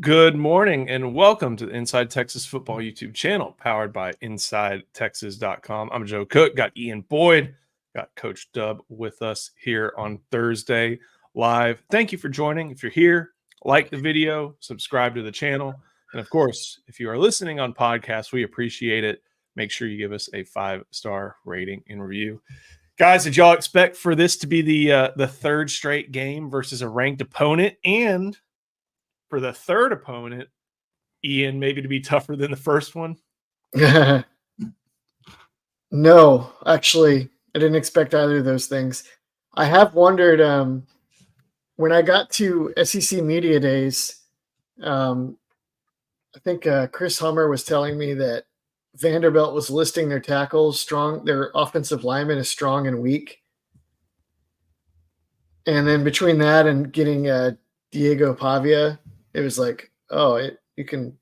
Good morning and welcome to the Inside Texas Football YouTube channel powered by InsideTexas.com. I'm Joe Cook, got Ian Boyd, got Coach Dub with us here on Thursday live. Thank you for joining. If you're here, like the video, subscribe to the channel. And of course, if you are listening on podcast, we appreciate it. Make sure you give us a 5-star rating and review. Guys, did y'all expect for this to be the third straight game versus a ranked opponent, and for the third opponent, Ian, maybe to be tougher than the first one? No, actually, I didn't expect either of those things. I have wondered when I got to SEC Media Days, I think Chris Hummer was telling me that Vanderbilt was listing their tackles strong, their offensive linemen as strong and weak. And then between that and getting Diego Pavia, it was like, oh, you can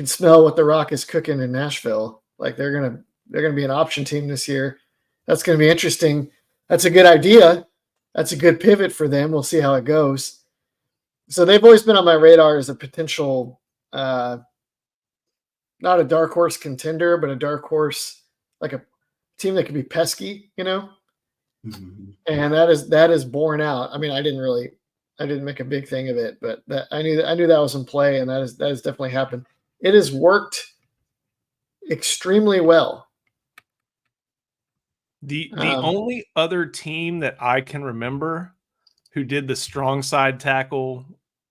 smell what the Rock is cooking in Nashville. Like they're gonna be an option team this year. That's gonna be interesting. That's a good idea. That's a good pivot for them. We'll see how it goes. So they've always been on my radar as a potential, not a dark horse contender, but a dark horse, like a team that could be pesky, you know. Mm-hmm. And that is borne out. I mean, I didn't make a big thing of it, but I knew that was in play, and that has definitely happened. It has worked extremely well. The only other team that I can remember who did the strong side tackle,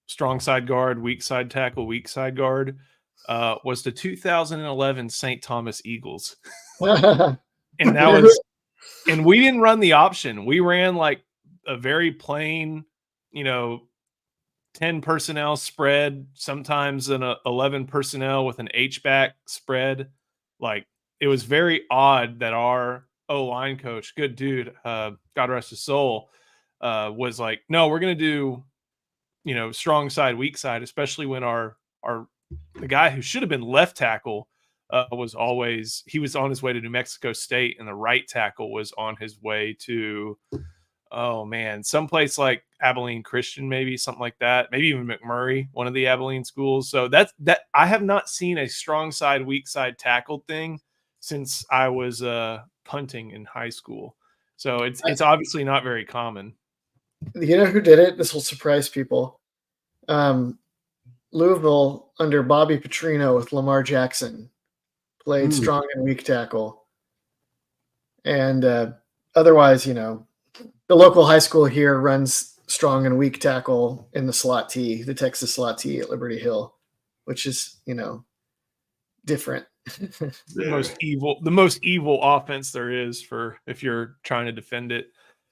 strong side guard, weak side tackle, weak side guard was the 2011 St. Thomas Eagles. And that was, and we didn't run the option. We ran like a very plain, 10 personnel spread, sometimes an 11 personnel with an H-back spread. Like, it was very odd that our O-line coach, good dude, God rest his soul, was like, no, we're going to do, strong side, weak side, especially when the guy who should have been left tackle was on his way to New Mexico State, and the right tackle was on his way to, someplace like Abilene Christian, maybe something like that, maybe even McMurray, one of the Abilene schools. So that I have not seen a strong side, weak side tackle thing since I was punting in high school. So it's obviously not very common. You know who did it? This will surprise people. Louisville under Bobby Petrino with Lamar Jackson played strong and weak tackle. And otherwise, the local high school here runs strong and weak tackle in the slot T, the Texas slot T at Liberty Hill, which is, different. The most evil offense there is for if you're trying to defend it.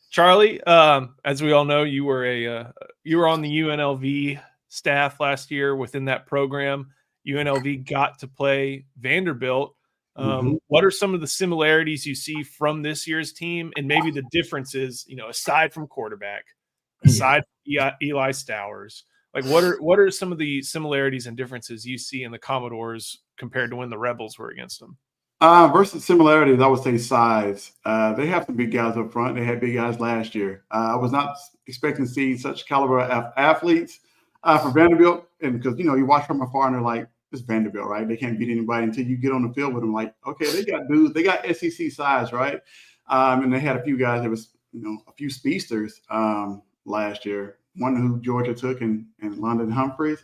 Charlie, as we all know, you were on the UNLV staff last year within that program. UNLV got to play Vanderbilt. What are some of the similarities you see from this year's team, and maybe the differences, aside from quarterback, aside from Eli Stowers? Like, what are some of the similarities and differences you see in the Commodores compared to when the Rebels were against them? Versus similarities, I would say size. They have some big guys up front. They had big guys last year. I was not expecting to see such caliber of athletes for Vanderbilt, and because you watch from afar and they're like, it's Vanderbilt, right? They can't beat anybody until you get on the field with them. Like, okay, they got dudes, they got SEC size, right? And they had a few guys that was, a few speedsters last year. One who Georgia took, and London Humphreys,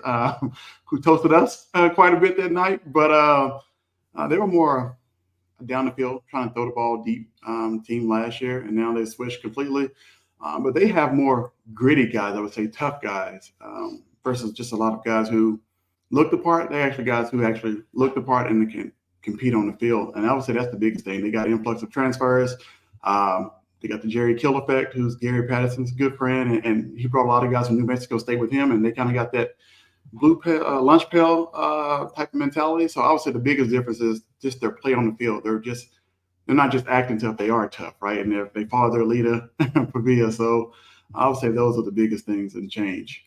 who toasted us quite a bit that night. But they were more down the field, trying to throw the ball deep team last year, and now they switched completely. But they have more gritty guys, I would say, tough guys, versus just a lot of guys who look the part. They're actually guys who actually look the part and they can compete on the field. And I would say that's the biggest thing. They got an influx of transfers. They got the Jerry Kill effect, who's Gary Patterson's good friend, and he brought a lot of guys from New Mexico State with him, and they kind of got that blue lunch pail type of mentality. So I would say the biggest difference is just their play on the field. They're not just acting tough; they are tough, right? And they follow their leader, Pavia. So I would say those are the biggest things in change.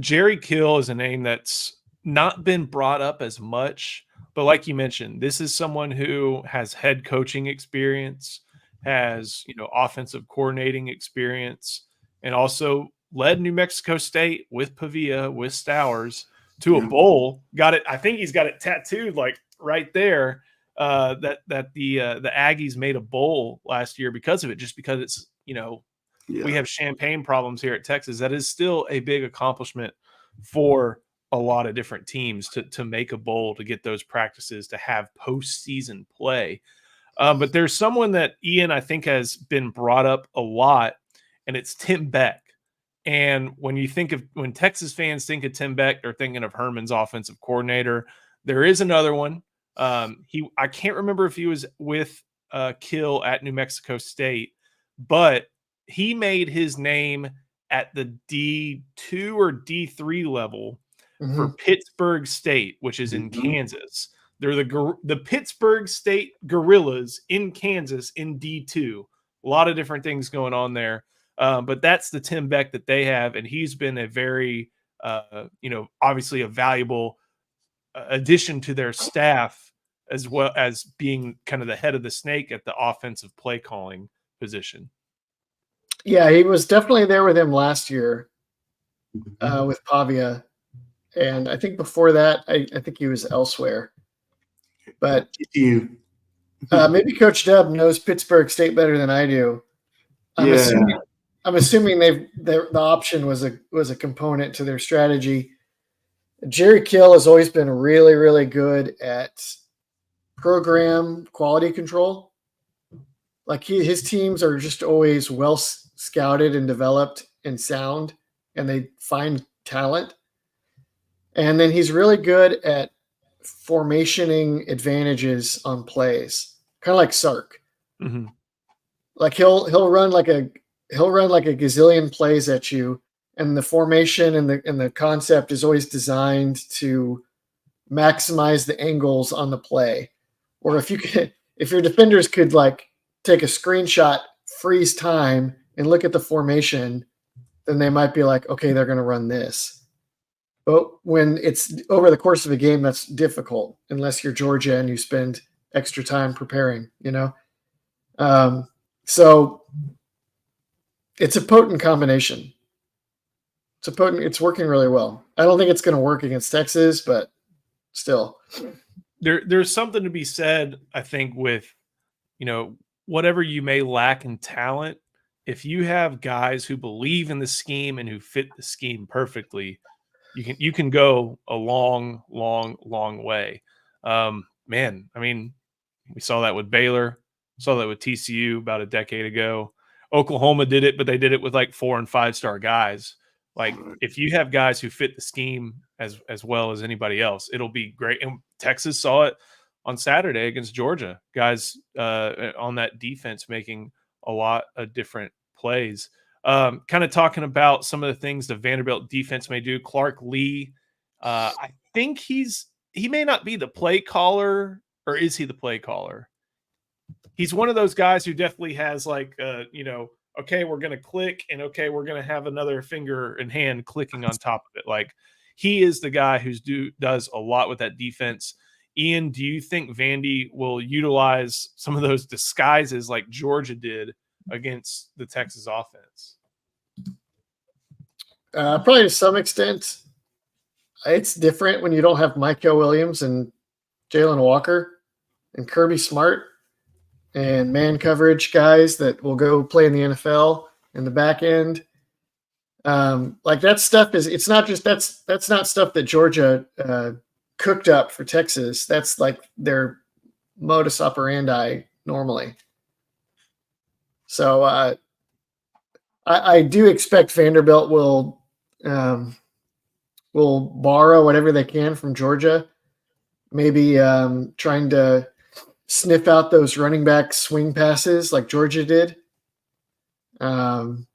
Jerry Kill is a name that's not been brought up as much, but like you mentioned, this is someone who has head coaching experience, has offensive coordinating experience, and also led New Mexico State with Pavia, with Stowers to a bowl. Got it. I think he's got it tattooed like right there. That the Aggies made a bowl last year because of it, just because it's, we have champagne problems here at Texas. That is still a big accomplishment for a lot of different teams to make a bowl, to get those practices, to have postseason play. But there's someone that Ian, I think, has been brought up a lot, and it's Tim Beck. And when Texas fans think of Tim Beck, they're thinking of Herman's offensive coordinator. There is another one. I can't remember if he was with Kill at New Mexico State, but he made his name at the D2 or D3 level for Pittsburgh State, which is in Kansas. They're the Pittsburgh State Gorillas in Kansas in D2. A lot of different things going on there. But that's the Tim Beck that they have, and he's been a very, obviously a valuable addition to their staff, as well as being kind of the head of the snake at the offensive play calling position. Yeah, he was definitely there with him last year with Pavia. And I think before that, I think he was elsewhere. But maybe Coach Dub knows Pittsburgh State better than I do. I'm assuming the option was a component to their strategy. Jerry Kill has always been really, really good at program quality control. Like his teams are just always well scouted and developed and sound, and they find talent. And then he's really good at formationing advantages on plays, kind of like Sark. Mm-hmm. Like he'll run like a gazillion plays at you, and the formation and the concept is always designed to maximize the angles on the play. Or if your defenders could like take a screenshot, freeze time, and look at the formation, then they might be like, okay, they're going to run this. But when it's over the course of a game, that's difficult unless you're Georgia and you spend extra time preparing, So it's a potent combination. It's working really well. I don't think it's going to work against Texas, but still. There's something to be said, I think, with, whatever you may lack in talent, if you have guys who believe in the scheme and who fit the scheme perfectly, you can go a long, long, long way. Man, I mean, we saw that with Baylor, saw that with TCU about a decade ago. Oklahoma did it, but they did it with like 4- and 5-star guys. Like if you have guys who fit the scheme as well as anybody else, it'll be great. And Texas saw it on Saturday against Georgia. Guys on that defense making a lot of different plays. Kind of talking about some of the things the Vanderbilt defense may do. Clark Lee, I think he may not be the play caller, or is he the play caller? He's one of those guys who definitely has like, okay, we're going to click, and okay, we're going to have another finger and hand clicking on top of it. Like he is the guy who does a lot with that defense. Ian, do you think Vandy will utilize some of those disguises like Georgia did against the Texas offense? Probably to some extent. It's different when you don't have Micah Williams and Jalen Walker and Kirby Smart and man coverage guys that will go play in the NFL in the back end. Like that stuff it's not just that's not stuff that Georgia cooked up for Texas. That's like their modus operandi normally. So I do expect Vanderbilt will borrow whatever they can from Georgia. Maybe trying to sniff out those running back swing passes like Georgia did. I'm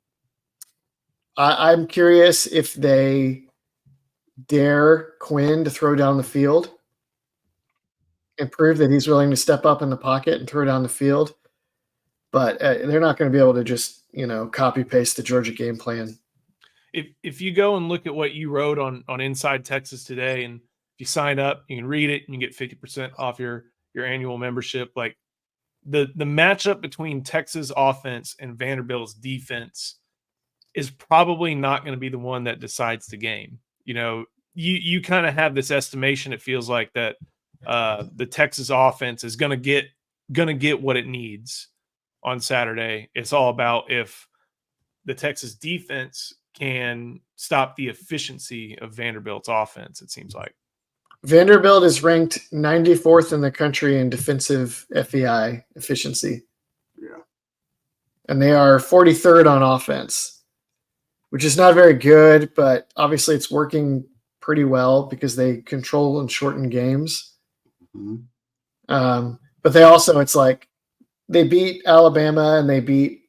curious if they dare Quinn to throw down the field and prove that he's willing to step up in the pocket and throw down the field. But they're not going to be able to just, copy paste the Georgia game plan. If you go and look at what you wrote on Inside Texas today, and if you sign up, you can read it and you get 50% off your annual membership. Like the matchup between Texas offense and Vanderbilt's defense is probably not going to be the one that decides the game. you kind of have this estimation. It feels like that the Texas offense is gonna get what it needs on Saturday. It's all about if the Texas defense can stop the efficiency of Vanderbilt's offense. It seems like Vanderbilt is ranked 94th in the country in defensive FEI efficiency. Yeah. And they are 43rd on offense, which is not very good, but obviously it's working pretty well because they control and shorten games. Mm-hmm. But they also, it's like they beat Alabama and they beat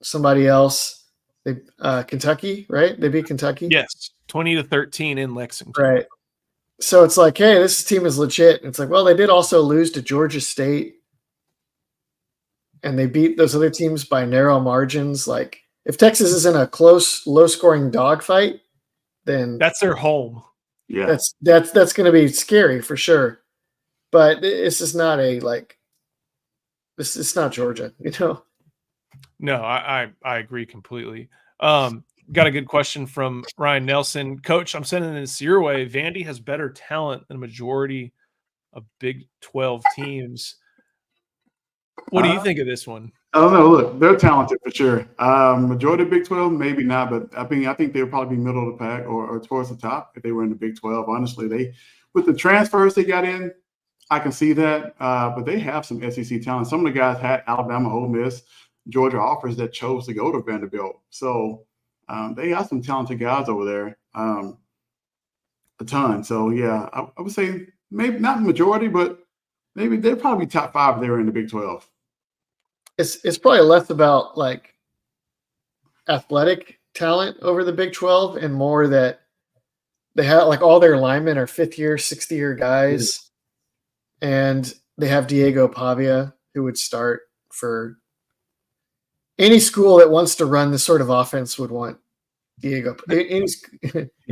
somebody else. They Kentucky, right? They beat Kentucky. yes, 20-13 in Lexington. Right. So it's like, hey, this team is legit. And it's like, well, they did also lose to Georgia State, and they beat those other teams by narrow margins. Like, if Texas is in a close, low-scoring dogfight, then That's their home. Yeah. that's going to be scary for sure. But this is not it's not Georgia, you know. No, I agree completely. Got a good question from Ryan Nelson. Coach, I'm sending this your way. Vandy has better talent than a majority of Big 12 teams. What do you think of this one? I don't know. Look, they're talented for sure. Majority of Big 12, maybe not, but I think they would probably be middle of the pack or towards the top if they were in the Big 12. Honestly, with the transfers they got in, I can see that. But they have some SEC talent. Some of the guys had Alabama, Ole Miss, Georgia offers that chose to go to Vanderbilt. So they got some talented guys over there, a ton. So yeah, I would say maybe not the majority, but maybe they're probably top 5 if they were in the Big 12. It's probably less about like athletic talent over the Big 12 and more that they have like all their linemen are 5th year, 6th year guys, and they have Diego Pavia who would start for any school that wants to run this sort of offense would want Diego. Any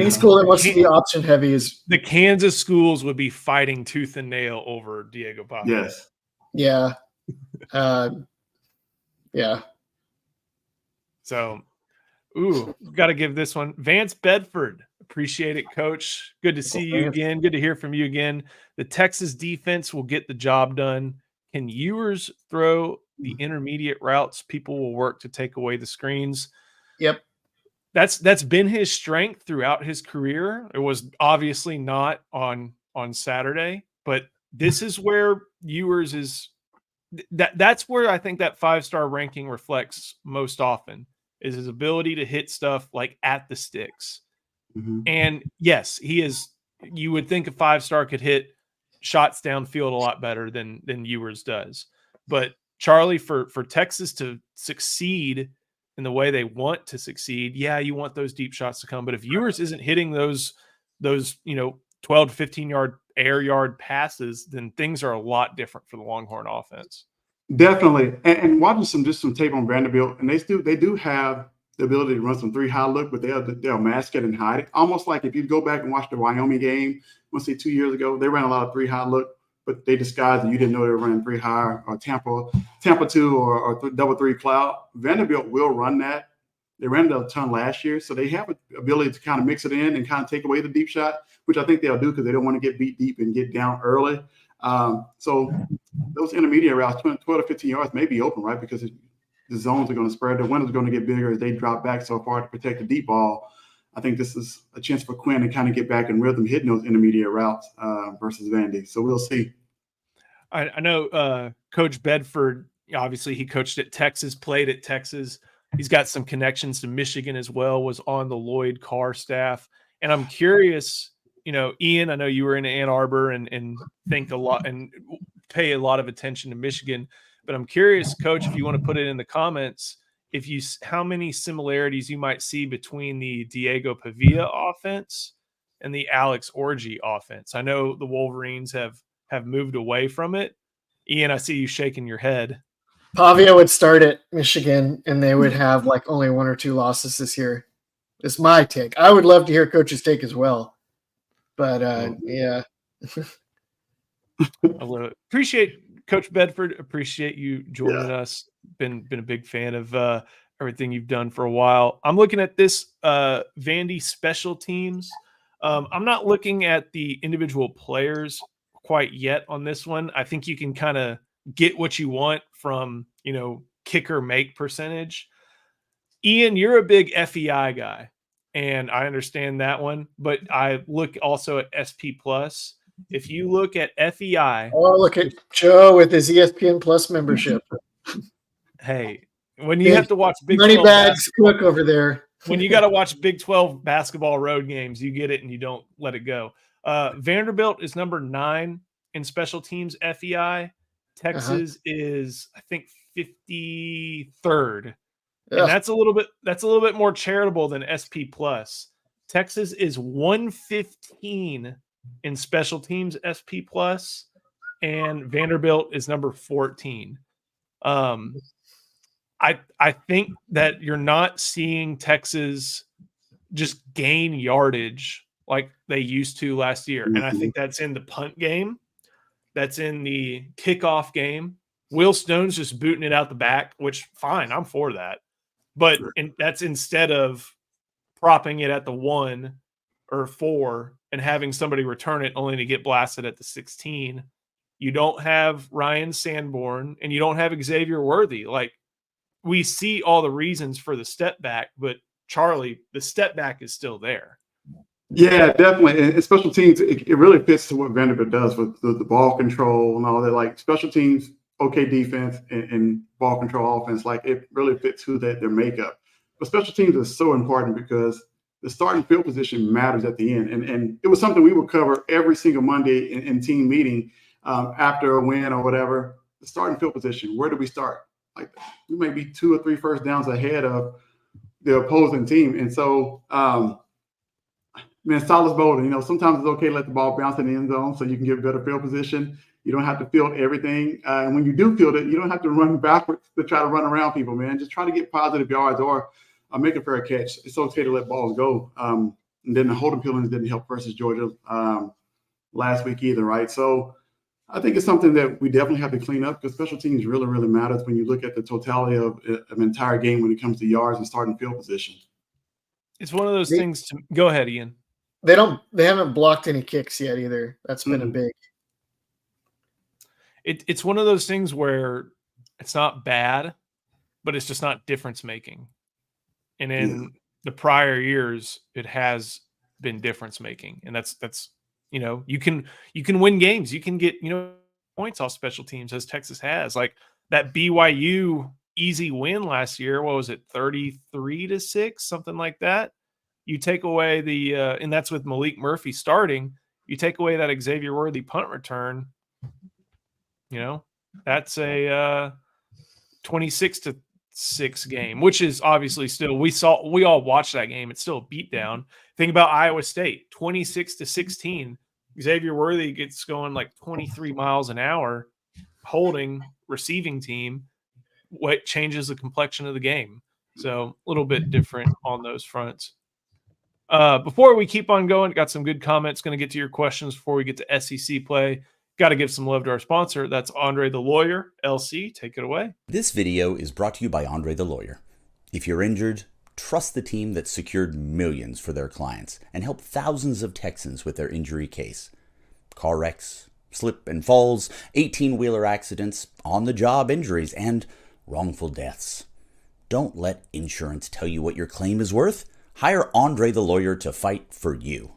school that wants to be option heavy is the Kansas schools would be fighting tooth and nail over Diego Pavia. Yes. Yeah. Yeah. So, got to give this one. Vance Bedford. Appreciate it, Coach. Good to see you again. Good to hear from you again. The Texas defense will get the job done. Can Ewers throw the intermediate routes? People will work to take away the screens. Yep. That's been his strength throughout his career. It was obviously not on Saturday, but this is where Ewers is. That's where I think that 5-star ranking reflects most often is his ability to hit stuff like at the sticks. Mm-hmm. And yes, he is. You would think a 5-star could hit shots downfield a lot better than Ewers does. But Charlie, for Texas to succeed in the way they want to succeed, yeah, you want those deep shots to come. But if Ewers isn't hitting those 12 to 15 yard air yard passes, then things are a lot different for the Longhorn offense. Definitely. And watching some tape on Vanderbilt, and they do have the ability to run some 3 high look, but they'll mask it and hide it. Almost like if you go back and watch the Wyoming game, let's say 2 years ago, they ran a lot of 3 high look, but they disguised it. You didn't know they were running 3 high or Tampa 2 or double 3 cloud. Vanderbilt will run that. They ran it a ton last year, so they have an ability to kind of mix it in and kind of take away the deep shot, which I think they'll do because they don't want to get beat deep and get down early. So those intermediate routes, 12 to 15 yards, may be open, right? Because the zones are going to spread. The windows are going to get bigger as they drop back so far to protect the deep ball. I think this is a chance for Quinn to kind of get back in rhythm, hitting those intermediate routes versus Vandy. So we'll see. I know Coach Bedford, obviously he coached at Texas, played at Texas. He's got some connections to Michigan as well, was on the Lloyd Carr staff. And I'm curious, Ian, I know you were in Ann Arbor and think a lot and pay a lot of attention to Michigan. But I'm curious, Coach, if you want to put it in the comments, how many similarities you might see between the Diego Pavia offense and the Alex Orji offense. I know the Wolverines have moved away from it. Ian, I see you shaking your head. Pavia would start at Michigan, and they would have like only 1 or 2 losses this year. It's my take. I would love to hear Coach's take as well. But, yeah. Appreciate Coach Bedford. Appreciate you joining us. Been a big fan of everything you've done for a while. I'm looking at this Vandy special teams. I'm not looking at the individual players quite yet on this one. I think you can kind of get what you want from, kicker make percentage. Ian, you're a big FEI guy, and I understand that one, but I look also at SP Plus. If you look at FEI, Oh, look at Joe with his ESPN Plus membership. hey, when you have to watch Big Money 12 bags cook over there. when you got to watch Big 12 basketball road games, you get it and you don't let it go. Vanderbilt is number 9 in special teams FEI. Texas is, I think, 53rd. And that's a little bit more charitable than SP Plus. Texas is 115 in special teams SP Plus, and Vanderbilt is number 14. I think that you're not seeing Texas just gain yardage like they used to last year. And I think that's in the punt game. That's in the kickoff game. Will Stone's just booting it out the back, which fine, I'm for that. But that's instead of propping it at the 1 or 4 and having somebody return it only to get blasted at the 16. You don't have Ryan Sanborn and you don't have Xavier Worthy. Like, we see all the reasons for the step back, but Charlie, the step back is still there. Yeah, definitely. And special teams, it really fits to what Vanderbilt does with the ball control and all that. Like special teams, okay, defense and ball control offense, like it really fits who their makeup. But special teams is so important because the starting field position matters at the end. And it was something we would cover every single Monday in team meeting after a win or whatever. The starting field position, where do we start? Like we may be 2 or 3 first downs ahead of the opposing team. And so, Silas Bowden, sometimes it's okay to let the ball bounce in the end zone so you can get better field position. You don't have to field everything. And when you do field it, you don't have to run backwards to try to run around people, man. Just try to get positive yards or make a fair catch. It's okay to let balls go. And then the holding penalties didn't help versus Georgia last week either, right? So I think it's something that we definitely have to clean up because special teams really, really matters when you look at the totality of an entire game when it comes to yards and starting field position. It's one of those things to go ahead, Ian. They haven't blocked any kicks yet either. That's been a big. It's one of those things where it's not bad, but it's just not difference making. And in the prior years, it has been difference making. And that's you can win games. You can get, points off special teams as Texas has. Like that BYU easy win last year. What was it? 33-6, something like that. You take away and that's with Malik Murphy starting. You take away that Xavier Worthy punt return. That's a 26-6 game, which is obviously still we all watched that game. It's still a beatdown. Think about Iowa State, 26-16. Xavier Worthy gets going like 23 miles an hour, holding receiving team. What changes the complexion of the game? So a little bit different on those fronts. Before we keep on going, got some good comments. Going to get to your questions before we get to SEC play. Got to give some love to our sponsor. That's Andre the Lawyer, LC. Take it away. This video is brought to you by Andre the Lawyer. If you're injured, trust the team that secured millions for their clients and helped thousands of Texans with their injury case. Car wrecks, slip and falls, 18-wheeler accidents, on-the-job injuries, and wrongful deaths. Don't let insurance tell you what your claim is worth. Hire Andre the Lawyer to fight for you.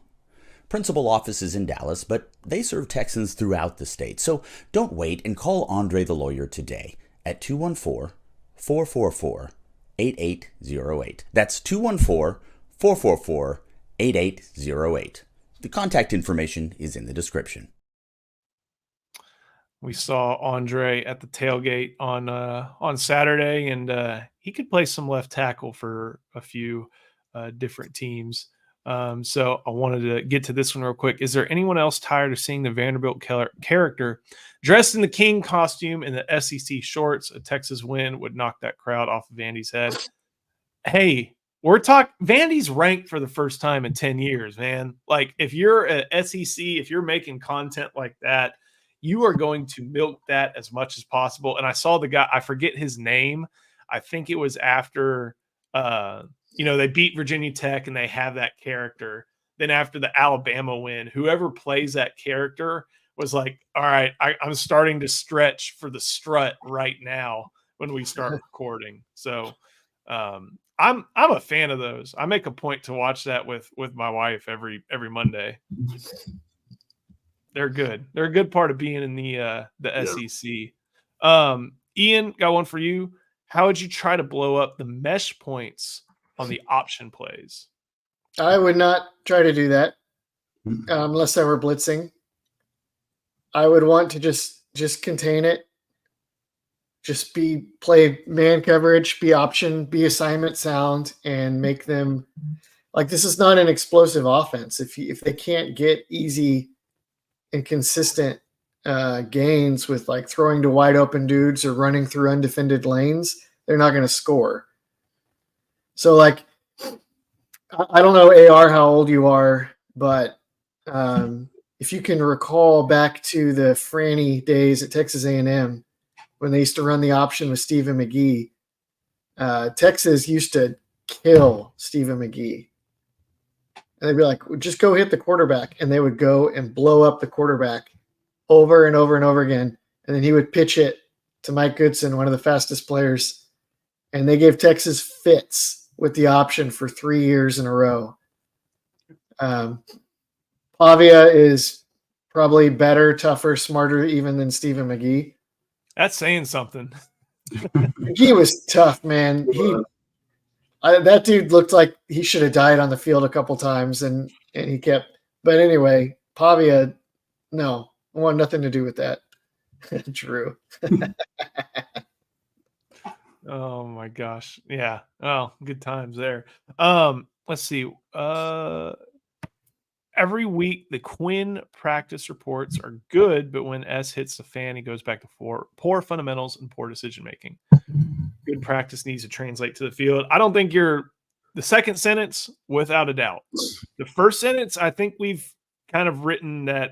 Principal office is in Dallas, but they serve Texans throughout the state. So don't wait and call Andre the Lawyer today at 214-444-8808. That's 214-444-8808. The contact information is in the description. We saw Andre at the tailgate on Saturday, and he could play some left tackle for a few different teams. So I wanted to get to this one real quick. Is there anyone else tired of seeing the Vanderbilt character dressed in the King costume in the SEC shorts? A Texas win would knock that crowd off of Vandy's head. Hey, Vandy's ranked for the first time in 10 years, man. Like if you're a SEC, if you're making content like that, you are going to milk that as much as possible. And I saw the guy, I forget his name. I think it was after, they beat Virginia Tech and they have that character then after the Alabama win, whoever plays that character was like, all right, I'm starting to stretch for the strut right now when we start recording. So I'm a fan of those. I make a point to watch that with my wife every Monday. They're good. They're a good part of being in the SEC. Ian, got one for you. How would you try to blow up the mesh points on the option plays? I would not try to do that unless I were blitzing. I would want to just contain it. Just play man coverage, be option, be assignment sound, and make them like this is not an explosive offense. If they can't get easy and consistent gains with like throwing to wide open dudes or running through undefended lanes, they're not going to score. So like, I don't know, AR, how old you are, but if you can recall back to the Franny days at Texas A&M when they used to run the option with Stephen McGee, Texas used to kill Stephen McGee. And they'd be like, just go hit the quarterback. And they would go and blow up the quarterback over and over and over again. And then he would pitch it to Mike Goodson, one of the fastest players. And they gave Texas fits with the option for 3 years in a row. Pavia is probably better, tougher, smarter even than Stephen McGee. That's saying something. McGee was tough, man. That dude looked like he should have died on the field a couple times, and he kept. But anyway, Pavia, no, I want nothing to do with that. Drew. Oh my gosh. Yeah. Oh, good times there. Let's see. Every week the Quinn practice reports are good, but when S hits the fan, he goes back to poor fundamentals and poor decision making. Good practice needs to translate to the field. I don't think you're the second sentence, without a doubt. The first sentence, I think we've kind of written that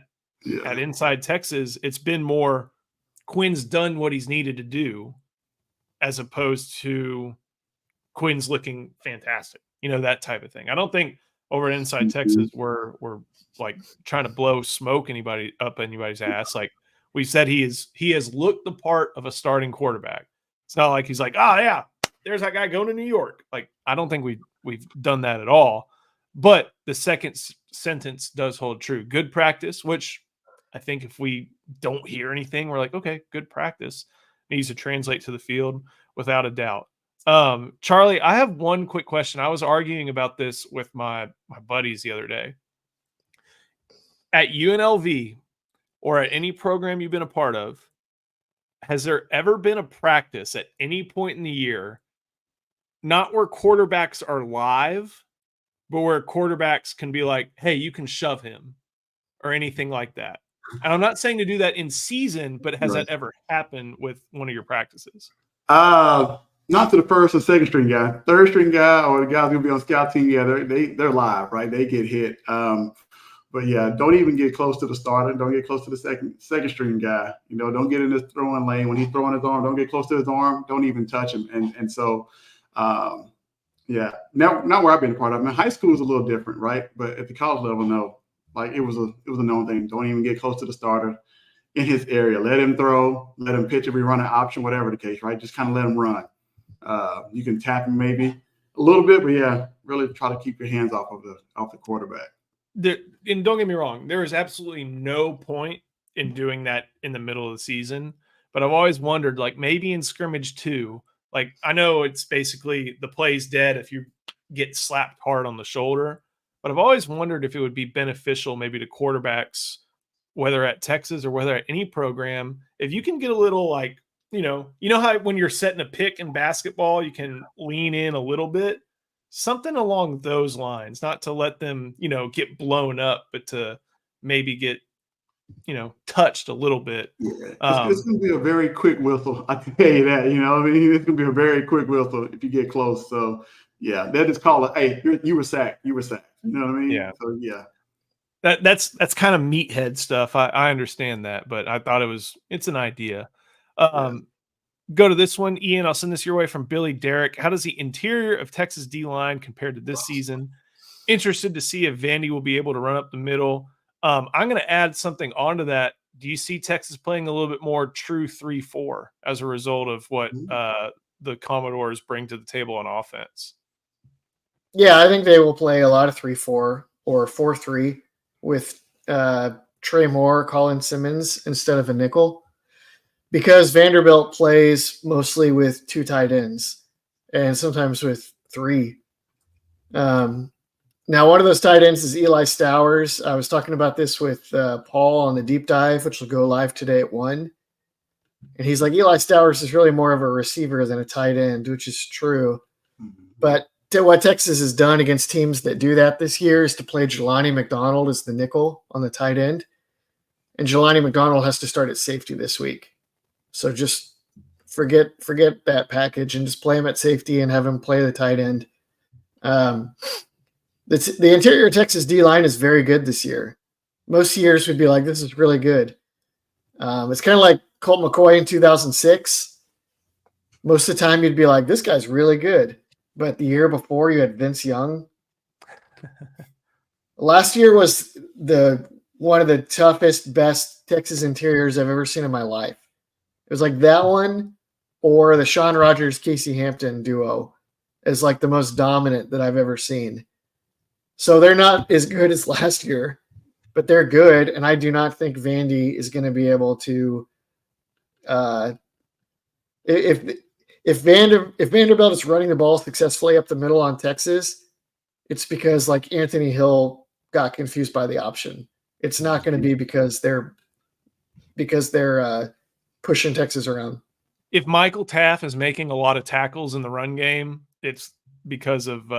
at Inside Texas, it's been more Quinn's done what he's needed to do, as opposed to Quinn's looking fantastic. That type of thing. I don't think over at Inside Texas we're like trying to blow smoke anybody's ass. Like we said, he has looked the part of a starting quarterback. It's not like he's like, oh yeah, there's that guy going to New York. Like I don't think we've done that at all. But the second sentence does hold true. Good practice, which I think if we don't hear anything, we're like, okay, good practice needs to translate to the field without a doubt. Charlie, I have one quick question. I was arguing about this with my buddies the other day. At UNLV or at any program you've been a part of, has there ever been a practice at any point in the year, not where quarterbacks are live, but where quarterbacks can be like, hey, you can shove him or anything like that? And I'm not saying to do that in season, but has that ever happened with one of your practices? Not to the first or second string guy. Third string guy or the guys who'll be on scout team, they're live, right? They get hit. But yeah, don't even get close to the starter. Don't get close to the second string guy. Don't get in this throwing lane. When he's throwing his arm, don't get close to his arm. Don't even touch him. And so not where I've been a part of. I mean, high school is a little different, right? But at the college level, no. Like it was a known thing. Don't even get close to the starter in his area. Let him throw, let him pitch if we run an option, whatever the case, right? Just kind of let him run. You can tap him maybe a little bit, but yeah, really try to keep your hands off the quarterback. And don't get me wrong, there is absolutely no point in doing that in the middle of the season. But I've always wondered, like maybe in scrimmage too, like I know it's basically the play's dead if you get slapped hard on the shoulder. But I've always wondered if it would be beneficial maybe to quarterbacks, whether at Texas or whether at any program, if you can get a little like, you know how when you're setting a pick in basketball, you can lean in a little bit, something along those lines, not to let them, get blown up, but to maybe get, touched a little bit. Yeah. It's going to be a very quick whistle. I can tell you that, it's going to be a very quick whistle if you get close. So yeah, that is called hey, you were sacked. You were sacked. You know what I mean? Yeah. So yeah. That's kind of meathead stuff. I understand that, but I thought it's an idea. Go to this one, Ian. I'll send this your way from Billy Derrick. How does the interior of Texas D-line compare to this season? interested to see if Vandy will be able to run up the middle. I'm going to add something onto that. Do you see Texas playing a little bit more true 3-4 as a result of what the Commodores bring to the table on offense? Yeah, I think they will play a lot of 3-4 or 4-3 with Trey Moore, Colin Simmons instead of a nickel, because Vanderbilt plays mostly with 2 tight ends and sometimes with 3. Now, one of those tight ends is Eli Stowers. I was talking about this with Paul on the deep dive, which will go live today at 1. And he's like, Eli Stowers is really more of a receiver than a tight end, which is true. But what Texas has done against teams that do that this year is to play Jelani McDonald as the nickel on the tight end. And Jelani McDonald has to start at safety this week. So just forget that package and just play him at safety and have him play the tight end. The interior Texas D-line is very good this year. Most years would be like, this is really good. It's kind of like Colt McCoy in 2006. Most of the time you'd be like, this guy's really good. But the year before you had Vince Young. Last year was one of the toughest, best Texas interiors I've ever seen in my life. It was like that one or the Sean Rogers, Casey Hampton duo is like the most dominant that I've ever seen. So they're not as good as last year, but they're good. And I do not think Vandy is going to be able to if Vanderbilt is running the ball successfully up the middle on Texas, it's because like Anthony Hill got confused by the option. It's not going to be because they're pushing Texas around. If Michael Taff is making a lot of tackles in the run game, it's because of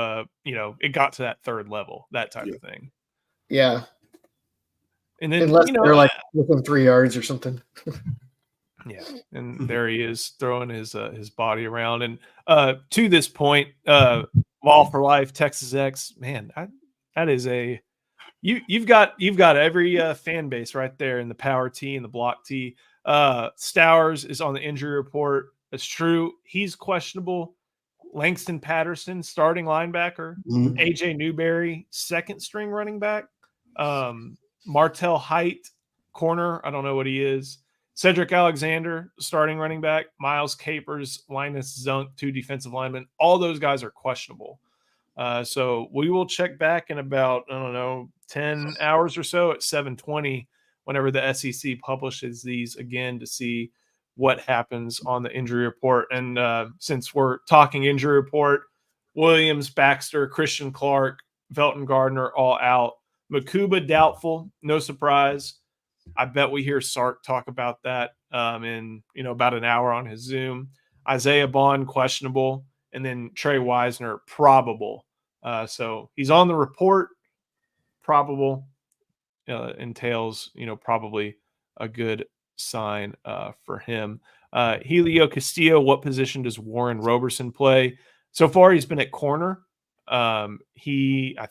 it got to that third level, that type of thing. Yeah. And then unless they're like within 3 yards or something. Yeah, and there he is throwing his body around. And to this point, Ball for Life, Texas X, man, that is a you've got every fan base right there in the power T and the block T. Stowers is on the injury report. That's true. He's questionable. Langston Patterson, starting linebacker. AJ Newberry, second string running back. Martell Height, corner. I don't know what he is. Cedric Alexander, starting running back. Miles Capers, Linus Zunk, 2 defensive linemen. All those guys are questionable. So we will check back in about, 10 hours or so at 7:20 whenever the SEC publishes these again to see what happens on the injury report. And since we're talking injury report, Williams, Baxter, Christian Clark, Velton Gardner all out. Makuba doubtful, no surprise. I bet we hear Sark talk about that in about an hour on his Zoom. Isaiah Bond questionable, and then Trey Wisner probable. So he's on the report. Probable entails probably a good sign for him. Helio Castillo, what position does Warren Roberson play? So far, he's been at corner. I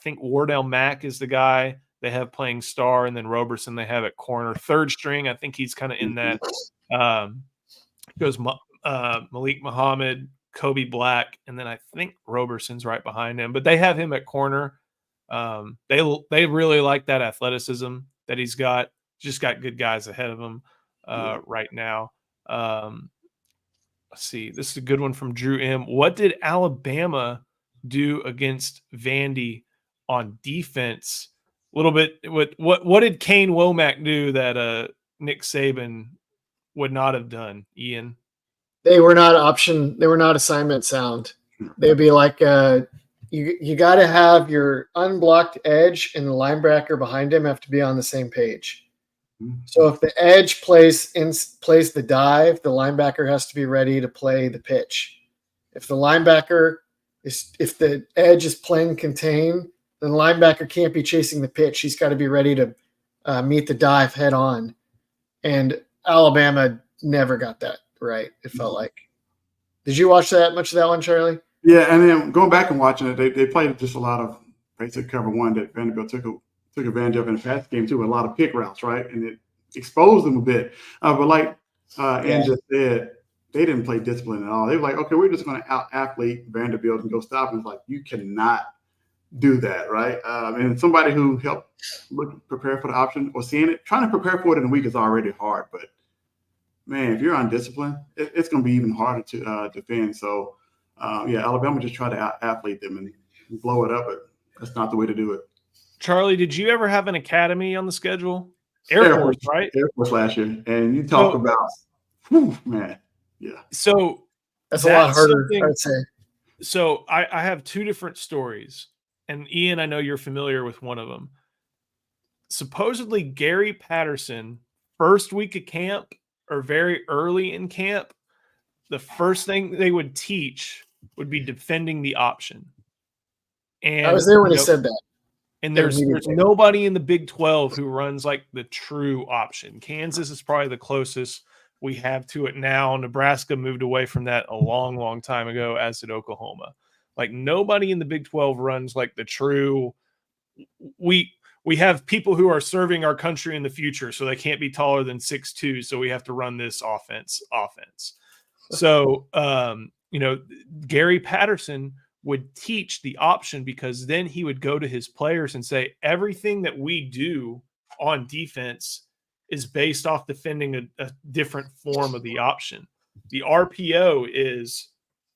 think Wardell Mack is the guy they have playing star, and then Roberson they have at corner. Third string, I think he's kind of in that. Goes Malik Muhammad, Kobe Black, and then I think Roberson's right behind him. But they have him at corner. They really like that athleticism that he's got. Just got good guys ahead of him right now. Let's see. This is a good one from Drew M. What did Alabama do against Vandy on defense? A little bit. What did Kane Womack do that Nick Saban would not have done, Ian? They were not assignment sound. They would be like you got to have your unblocked edge and the linebacker behind him have to be on the same page. So if the edge plays the dive, the linebacker has to be ready to play the pitch. If the edge is playing contain, then the linebacker can't be chasing the pitch. He's got to be ready to meet the dive head on. And Alabama never got that right, it felt like. Did you watch much of that one, Charlie? Yeah, and then going back and watching it, they played just a lot of basic cover one that Vanderbilt took advantage of in the pass game too, a lot of pick routes, right? And it exposed them a bit. But like Ann just said, they didn't play discipline at all. They were like, okay, we're just going to out-athlete Vanderbilt and go stop them. It's like, you cannot do that, right? And somebody who helped prepare for the option or seeing it, trying to prepare for it in a week is already hard. But man, if you're undisciplined, it's going to be even harder to defend. So, yeah, Alabama just try to athlete them and blow it up, but that's not the way to do it. Charlie, did you ever have an academy on the schedule? Air Force, right? Air Force last year. And you talk about, whew, man, yeah. So that's a lot harder, I'd say. So I have two different stories. And Ian, I know you're familiar with one of them. Supposedly Gary Patterson, first week of camp or very early in camp, the first thing they would teach would be defending the option. And I was there when he said that. And there's nobody in the Big 12 who runs like the true option. Kansas is probably the closest we have to it now. Nebraska moved away from that a long, long time ago, as did Oklahoma. Like nobody in the Big 12 runs like the true. We have people who are serving our country in the future, so they can't be taller than 6'2", so we have to run this offense. So, Gary Patterson would teach the option because then he would go to his players and say, everything that we do on defense is based off defending a different form of the option. The RPO is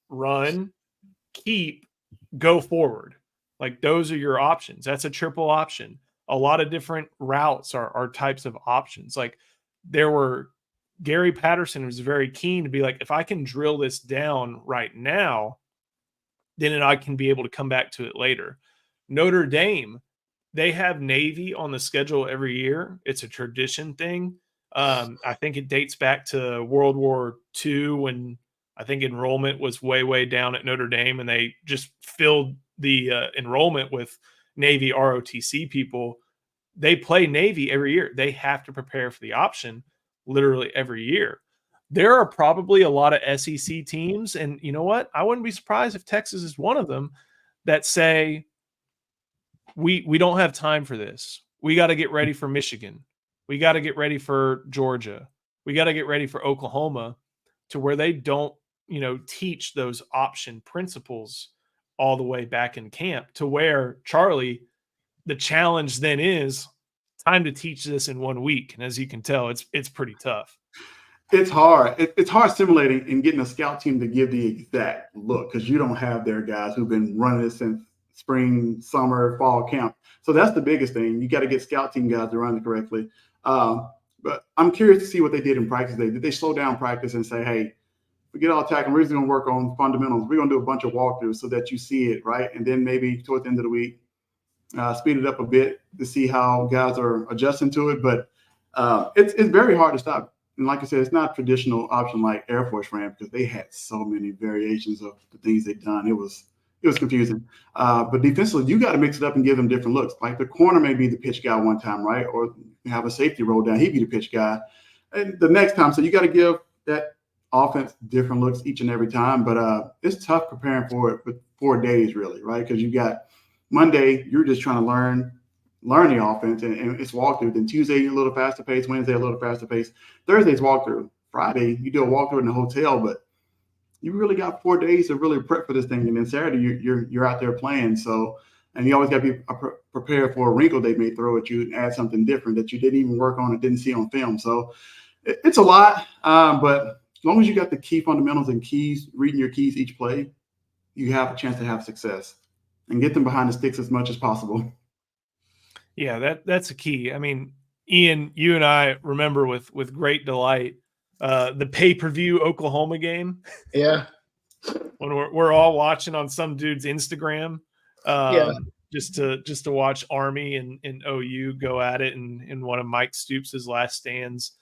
run, keep, go forward. Like those are your options. That's a triple option. A lot of different routes are types of options. Like Gary Patterson was very keen to be like, if I can drill this down right now, then I can be able to come back to it later. Notre Dame, they have Navy on the schedule every year. It's a tradition thing. I think it dates back to World War II when I think enrollment was way, way down at Notre Dame, and they just filled the enrollment with Navy ROTC people. They play Navy every year. They have to prepare for the option literally every year. There are probably a lot of SEC teams, and you know what? I wouldn't be surprised if Texas is one of them, that say, we don't have time for this. We got to get ready for Michigan. We got to get ready for Georgia. We got to get ready for Oklahoma, to where they don't, teach those option principles all the way back in camp, to where, Charlie, the challenge then is time to teach this in 1 week. And as you can tell, it's pretty tough. It's hard. It's hard simulating and getting a scout team to give the exact look, because you don't have their guys who've been running it since spring, summer, fall camp. So that's the biggest thing. You got to get scout team guys to run it correctly. But I'm curious to see what they did in practice. Did they slow down practice and say, hey, forget all attacking, we're just going to work on fundamentals. We're going to do a bunch of walkthroughs so that you see it, right? And then maybe towards the end of the week, speed it up a bit to see how guys are adjusting to it. But it's very hard to stop. And like I said, it's not a traditional option like Air Force ran, because they had so many variations of the things they'd done. It was confusing. But defensively, you got to mix it up and give them different looks. Like the corner may be the pitch guy one time, right? Or have a safety roll down. He'd be the pitch guy. And the next time, so you got to give that offense different looks each and every time. But it's tough preparing for it with 4 days, really, right? Because you got Monday, you're just trying to learn the offense, and it's walkthrough. Then Tuesday, a little faster pace. Wednesday, a little faster pace. Thursday's walkthrough. Friday, you do a walkthrough in the hotel, but you really got 4 days to really prep for this thing. And then Saturday, you're out there playing. So, and you always got to be prepared for a wrinkle they may throw at you and add something different that you didn't even work on and didn't see on film. So it's a lot, but as long as you got the key fundamentals and keys, reading your keys each play, you have a chance to have success and get them behind the sticks as much as possible. Yeah, that's a key. I mean, Ian, you and I remember with great delight the pay-per-view Oklahoma game. Yeah. When we're all watching on some dude's Instagram, just to watch Army and OU go at it in one of Mike Stoops' last stands.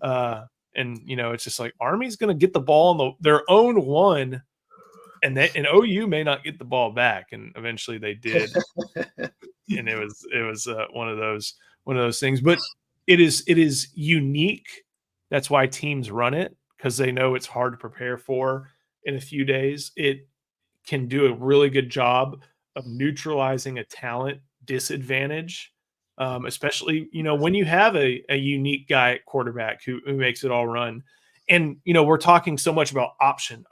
And it's just like Army's going to get the ball on their own one, and OU may not get the ball back, and eventually they did. And it was one of those things, but it is unique. That's why teams run it, because they know it's hard to prepare for in a few days. It can do a really good job of neutralizing a talent disadvantage, especially when you have a unique guy at quarterback who makes it all run. And we're talking so much about option.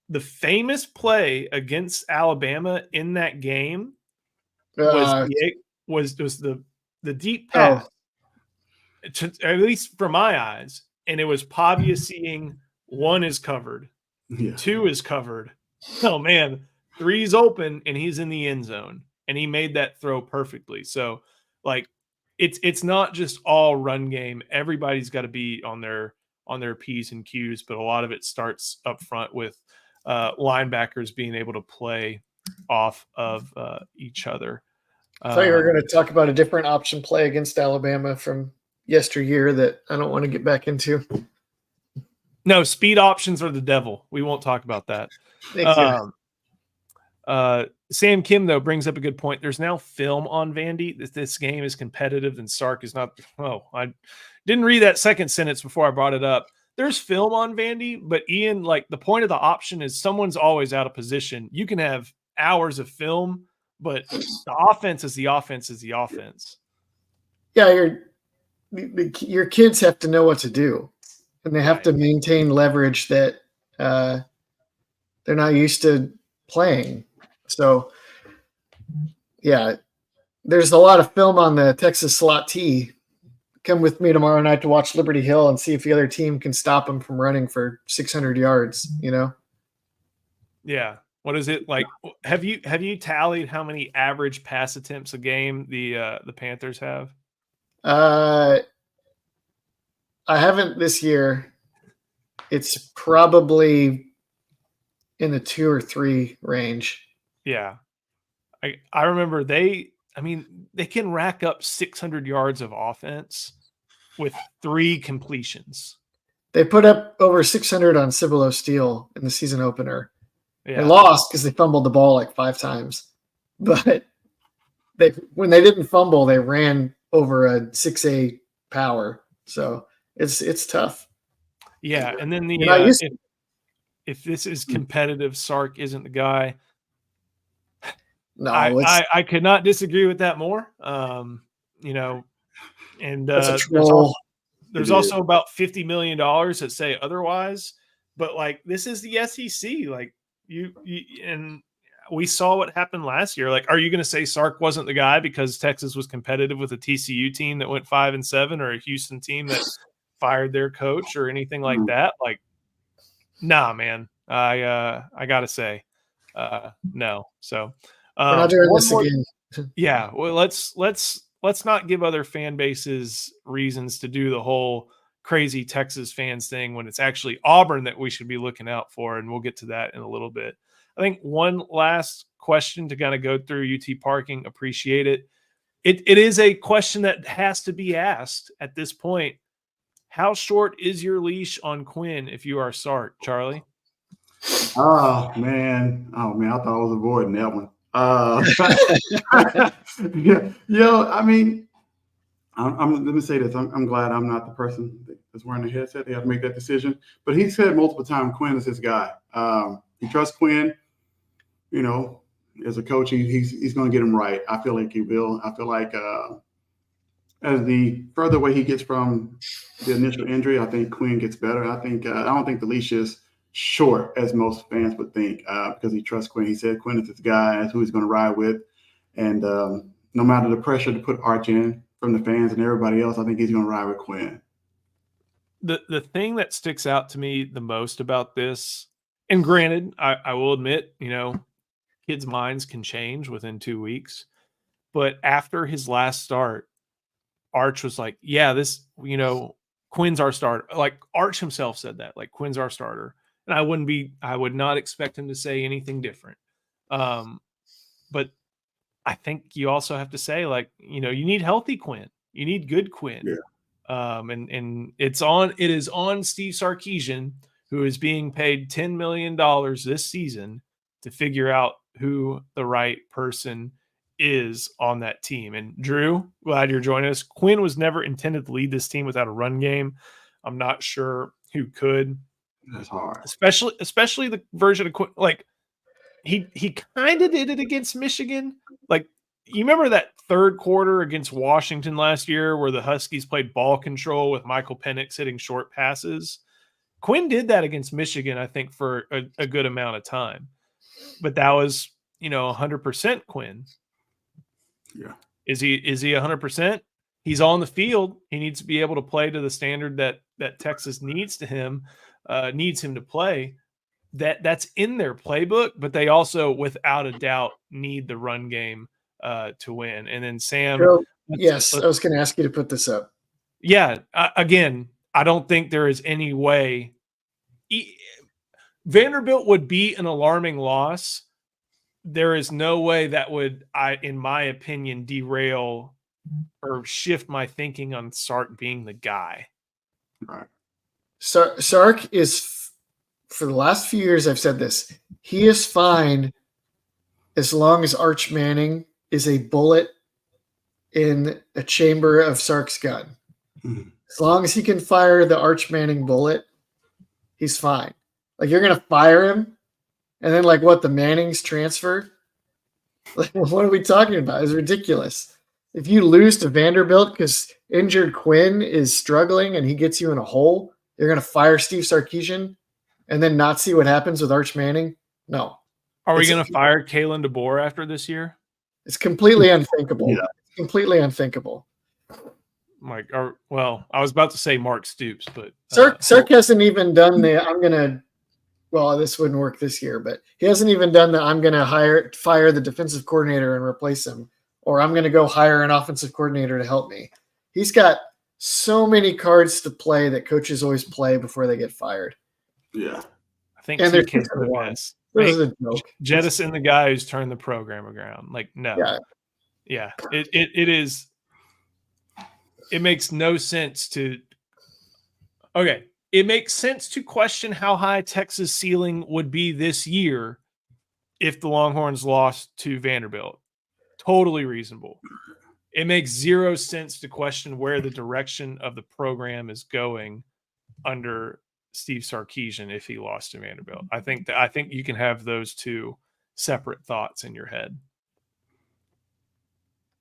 the famous play against Alabama in that game was the deep pass, at least from my eyes, and it was Pavia seeing 1 is covered, 2 is covered. Oh man, 3's open, and he's in the end zone, and he made that throw perfectly. So, like, it's not just all run game. Everybody's got to be on their P's and Q's, but a lot of it starts up front with linebackers being able to play off of each other. I thought you were going to talk about a different option play against Alabama from yesteryear that I don't want to get back into. No, speed options are the devil. We won't talk about that. Thank you. Sam Kim, though, brings up a good point. There's now film on Vandy. This game is competitive and Sark is not. Oh, I didn't read that second sentence before I brought it up. There's film on Vandy, but Ian, like, the point of the option is someone's always out of position. You can have hours of film, but the offense is the offense is the offense. Yeah, your kids have to know what to do, and they have to maintain leverage that they're not used to playing. So, yeah, there's a lot of film on the Texas slot T. Come with me tomorrow night to watch Liberty Hill and see if the other team can stop them from running for 600 yards, you know? Yeah. What is it like? Have you tallied how many average pass attempts a game the Panthers have? I haven't this year. It's probably in the 2 or 3 range. Yeah. I remember they can rack up 600 yards of offense with 3 completions. They put up over 600 on Cibolo Steel in the season opener. Yeah. They lost because they fumbled the ball like 5 times. But when they didn't fumble, they ran over a 6A power. So it's tough. Yeah, and then if this is competitive, Sark isn't the guy. No, I could not disagree with that more. You know, and there's also about $50 million that say otherwise. But like, this is the SEC. Like you and we saw what happened last year. Like, are you going to say Sark wasn't the guy because Texas was competitive with a TCU team that went 5-7 or a Houston team that fired their coach or anything like that? Like, nah, man. I gotta say, no. So we're not doing this again. Yeah, well, let's not give other fan bases reasons to do the whole crazy Texas fans thing when it's actually Auburn that we should be looking out for, and we'll get to that in a little bit. I think one last question to kind of go through UT parking. Appreciate it. It is a question that has to be asked at this point. How short is your leash on Quinn if you are Sark, Charlie? Oh man, I thought I was avoiding that one. I mean, let me say this. I'm glad I'm not the person that's wearing the headset. They have to make that decision. But he said multiple times Quinn is his guy. He trusts Quinn. You know, as a coach, he's going to get him right. I feel like he will. I feel like as the further away he gets from the initial injury, I think Quinn gets better. I don't think the leash is short as most fans would think because he trusts Quinn. He said Quinn is his guy. That's who he's going to ride with. And no matter the pressure to put Arch in from the fans and everybody else, I think he's going to ride with Quinn. The thing that sticks out to me the most about this, and granted, I will admit, you know, kids' minds can change within 2 weeks. But after his last start, Arch was like, yeah, this, you know, Quinn's our starter. Like Arch himself said that, like Quinn's our starter. And I would not expect him to say anything different. But I think you also have to say, like, you know, you need healthy Quinn. You need good Quinn. Yeah. And it is on Steve Sarkisian, who is being paid $10 million this season to figure out who the right person is on that team. And Drew, glad you're joining us. Quinn was never intended to lead this team without a run game. I'm not sure who could. That's hard. Especially the version of Quinn. Like he kind of did it against Michigan. Like, you remember that third quarter against Washington last year where the Huskies played ball control with Michael Penix hitting short passes? Quinn did that against Michigan, I think, for a good amount of time. But that was, 100% Quinn. Yeah. Is he 100%? He's on the field. He needs to be able to play to the standard that Texas needs him to play. That's in their playbook, but they also, without a doubt, need the run game to win. And then Sam, Joe, yes, I was going to ask you to put this up. Yeah, again, I don't think there is any way Vanderbilt would be an alarming loss. There is no way that would, in my opinion, derail or shift my thinking on Sark being the guy. Right. Sark is, for the last few years, I've said this. He is fine as long as Arch Manning is a bullet in a chamber of Sark's gun. Mhm. As long as he can fire the Arch Manning bullet, he's fine. Like, you're going to fire him, and then, like, what, the Mannings transfer? Like, what are we talking about? It's ridiculous. If you lose to Vanderbilt because injured Quinn is struggling and he gets you in a hole, you're going to fire Steve Sarkisian and then not see what happens with Arch Manning? No. Are we going to fire Kalen DeBoer after this year? It's completely unthinkable. Yeah. It's completely unthinkable. I was about to say Mark Stoops, but Sark hasn't even done the this wouldn't work this year, but he hasn't even done the I'm going to fire the defensive coordinator and replace him, or I'm going to go hire an offensive coordinator to help me. He's got so many cards to play that coaches always play before they get fired. Yeah. I think And two they're kids are the best. This is a joke. Jettison the guy who's turned the program around. Like, no. Yeah. It is. It makes no sense to. Okay. It makes sense to question how high Texas ceiling would be this year if the Longhorns lost to Vanderbilt. Totally reasonable. It makes zero sense to question where the direction of the program is going under Steve Sarkisian if he lost to Vanderbilt. I think you can have those two separate thoughts in your head.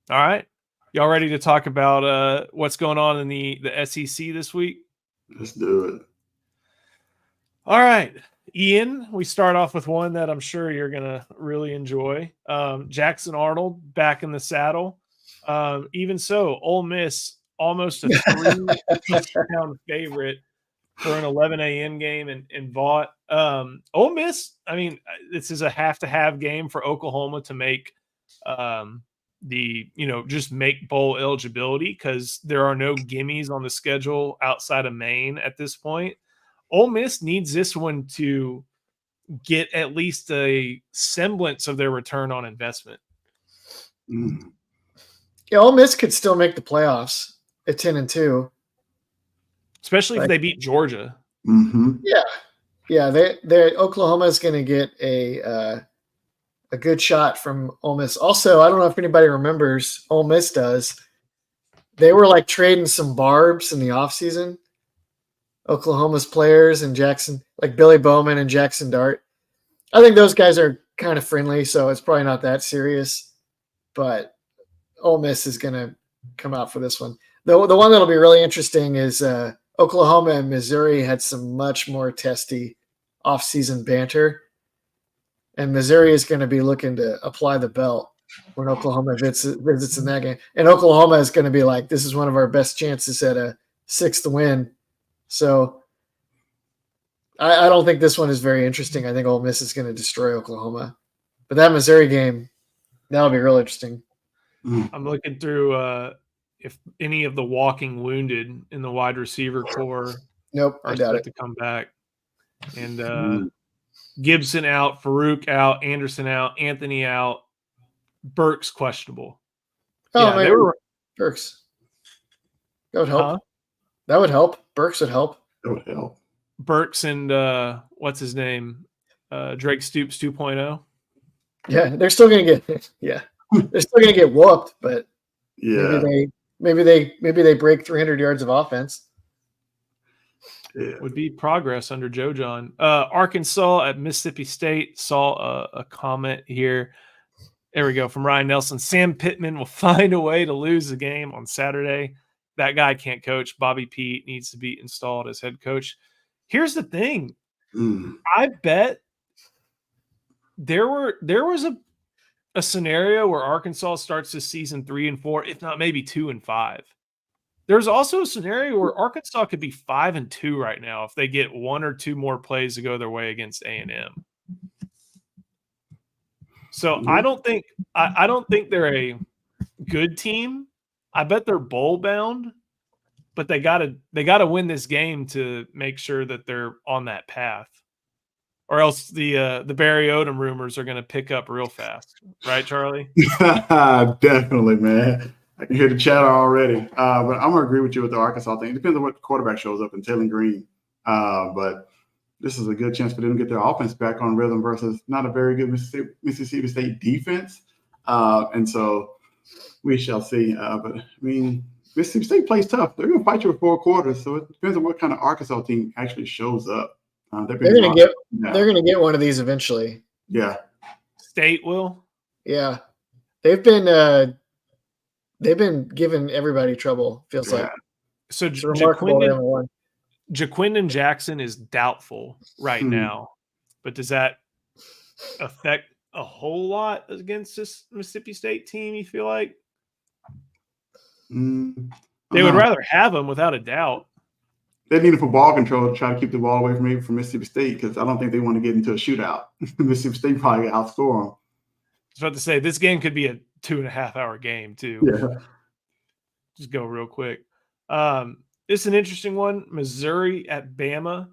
All right. Y'all ready to talk about what's going on in the SEC this week? Let's do it. All right. Ian, we start off with one that I'm sure you're going to really enjoy. Jackson Arnold back in the saddle. Even so, Ole Miss almost a 3-touchdown favorite for an 11 a.m. game in Vaught. Ole Miss, I mean, this is a have-to-have game for Oklahoma to make just make bowl eligibility because there are no gimmies on the schedule outside of Maine at this point. Ole Miss needs this one to get at least a semblance of their return on investment. Mm. Yeah, Ole Miss could still make the playoffs at 10-2. Especially if they beat Georgia. Mm-hmm. Yeah. They Oklahoma is going to get a good shot from Ole Miss. Also, I don't know if anybody remembers. Ole Miss does. They were like trading some barbs in the offseason. Oklahoma's players and Jackson, like Billy Bowman and Jackson Dart. I think those guys are kind of friendly, so it's probably not that serious. But Ole Miss is going to come out for this one. The one that'll be really interesting is Oklahoma and Missouri had some much more testy offseason banter. And Missouri is going to be looking to apply the belt when Oklahoma visits in that game. And Oklahoma is going to be like, this is one of our best chances at a 6th win. So I don't think this one is very interesting. I think Ole Miss is going to destroy Oklahoma. But that Missouri game, that'll be real interesting. I'm looking through if any of the walking wounded in the wide receiver core I doubt it. to come back. And Gibson out, Farouk out, Anderson out, Anthony out, Burks questionable. Oh, maybe Burks. That would help. Huh? That would help. Burks would help. That would help. Burks and what's his name? Drake Stoops 2.0. Yeah, they're still gonna get they're still gonna get whooped, but maybe they break 300 yards of offense. Yeah. Would be progress under Joe John. Arkansas at Mississippi State saw a comment here. There we go from Ryan Nelson. Sam Pittman will find a way to lose the game on Saturday. That guy can't coach. Bobby Pete needs to be installed as head coach. Here's the thing. Mm. I bet there was a scenario where Arkansas starts this season 3-4, if not maybe 2-5. There's also a scenario where Arkansas could be 5-2 right now if they get one or two more plays to go their way against A&M. So I don't think they're a good team. I bet they're bowl bound, but they gotta win this game to make sure that they're on that path. Or else the Barry Odom rumors are gonna pick up real fast. Right, Charlie? Definitely, man. I can hear the chatter already. But I'm gonna agree with you with the Arkansas thing. It depends on what quarterback shows up in Taylor Green. But this is a good chance for them to get their offense back on rhythm versus not a very good Mississippi State defense. And so we shall see. But I mean, Mississippi State plays tough. They're going to fight you for 4 quarters. So it depends on what kind of Arkansas team actually shows up. They're going to get one of these eventually. Yeah. State will. Yeah, they've been giving everybody trouble. Feels like. So it's remarkable. They haven't won. Jaquindon Jackson is doubtful right now, but does that affect a whole lot against this Mississippi State team, you feel like? They would rather have him without a doubt. They need it for ball control to try to keep the ball away from Mississippi State because I don't think they want to get into a shootout. Mississippi State probably outscore them. I was about to say, this game could be a 2.5-hour game, too. Yeah. Just go real quick. This is an interesting one. Missouri at Bama.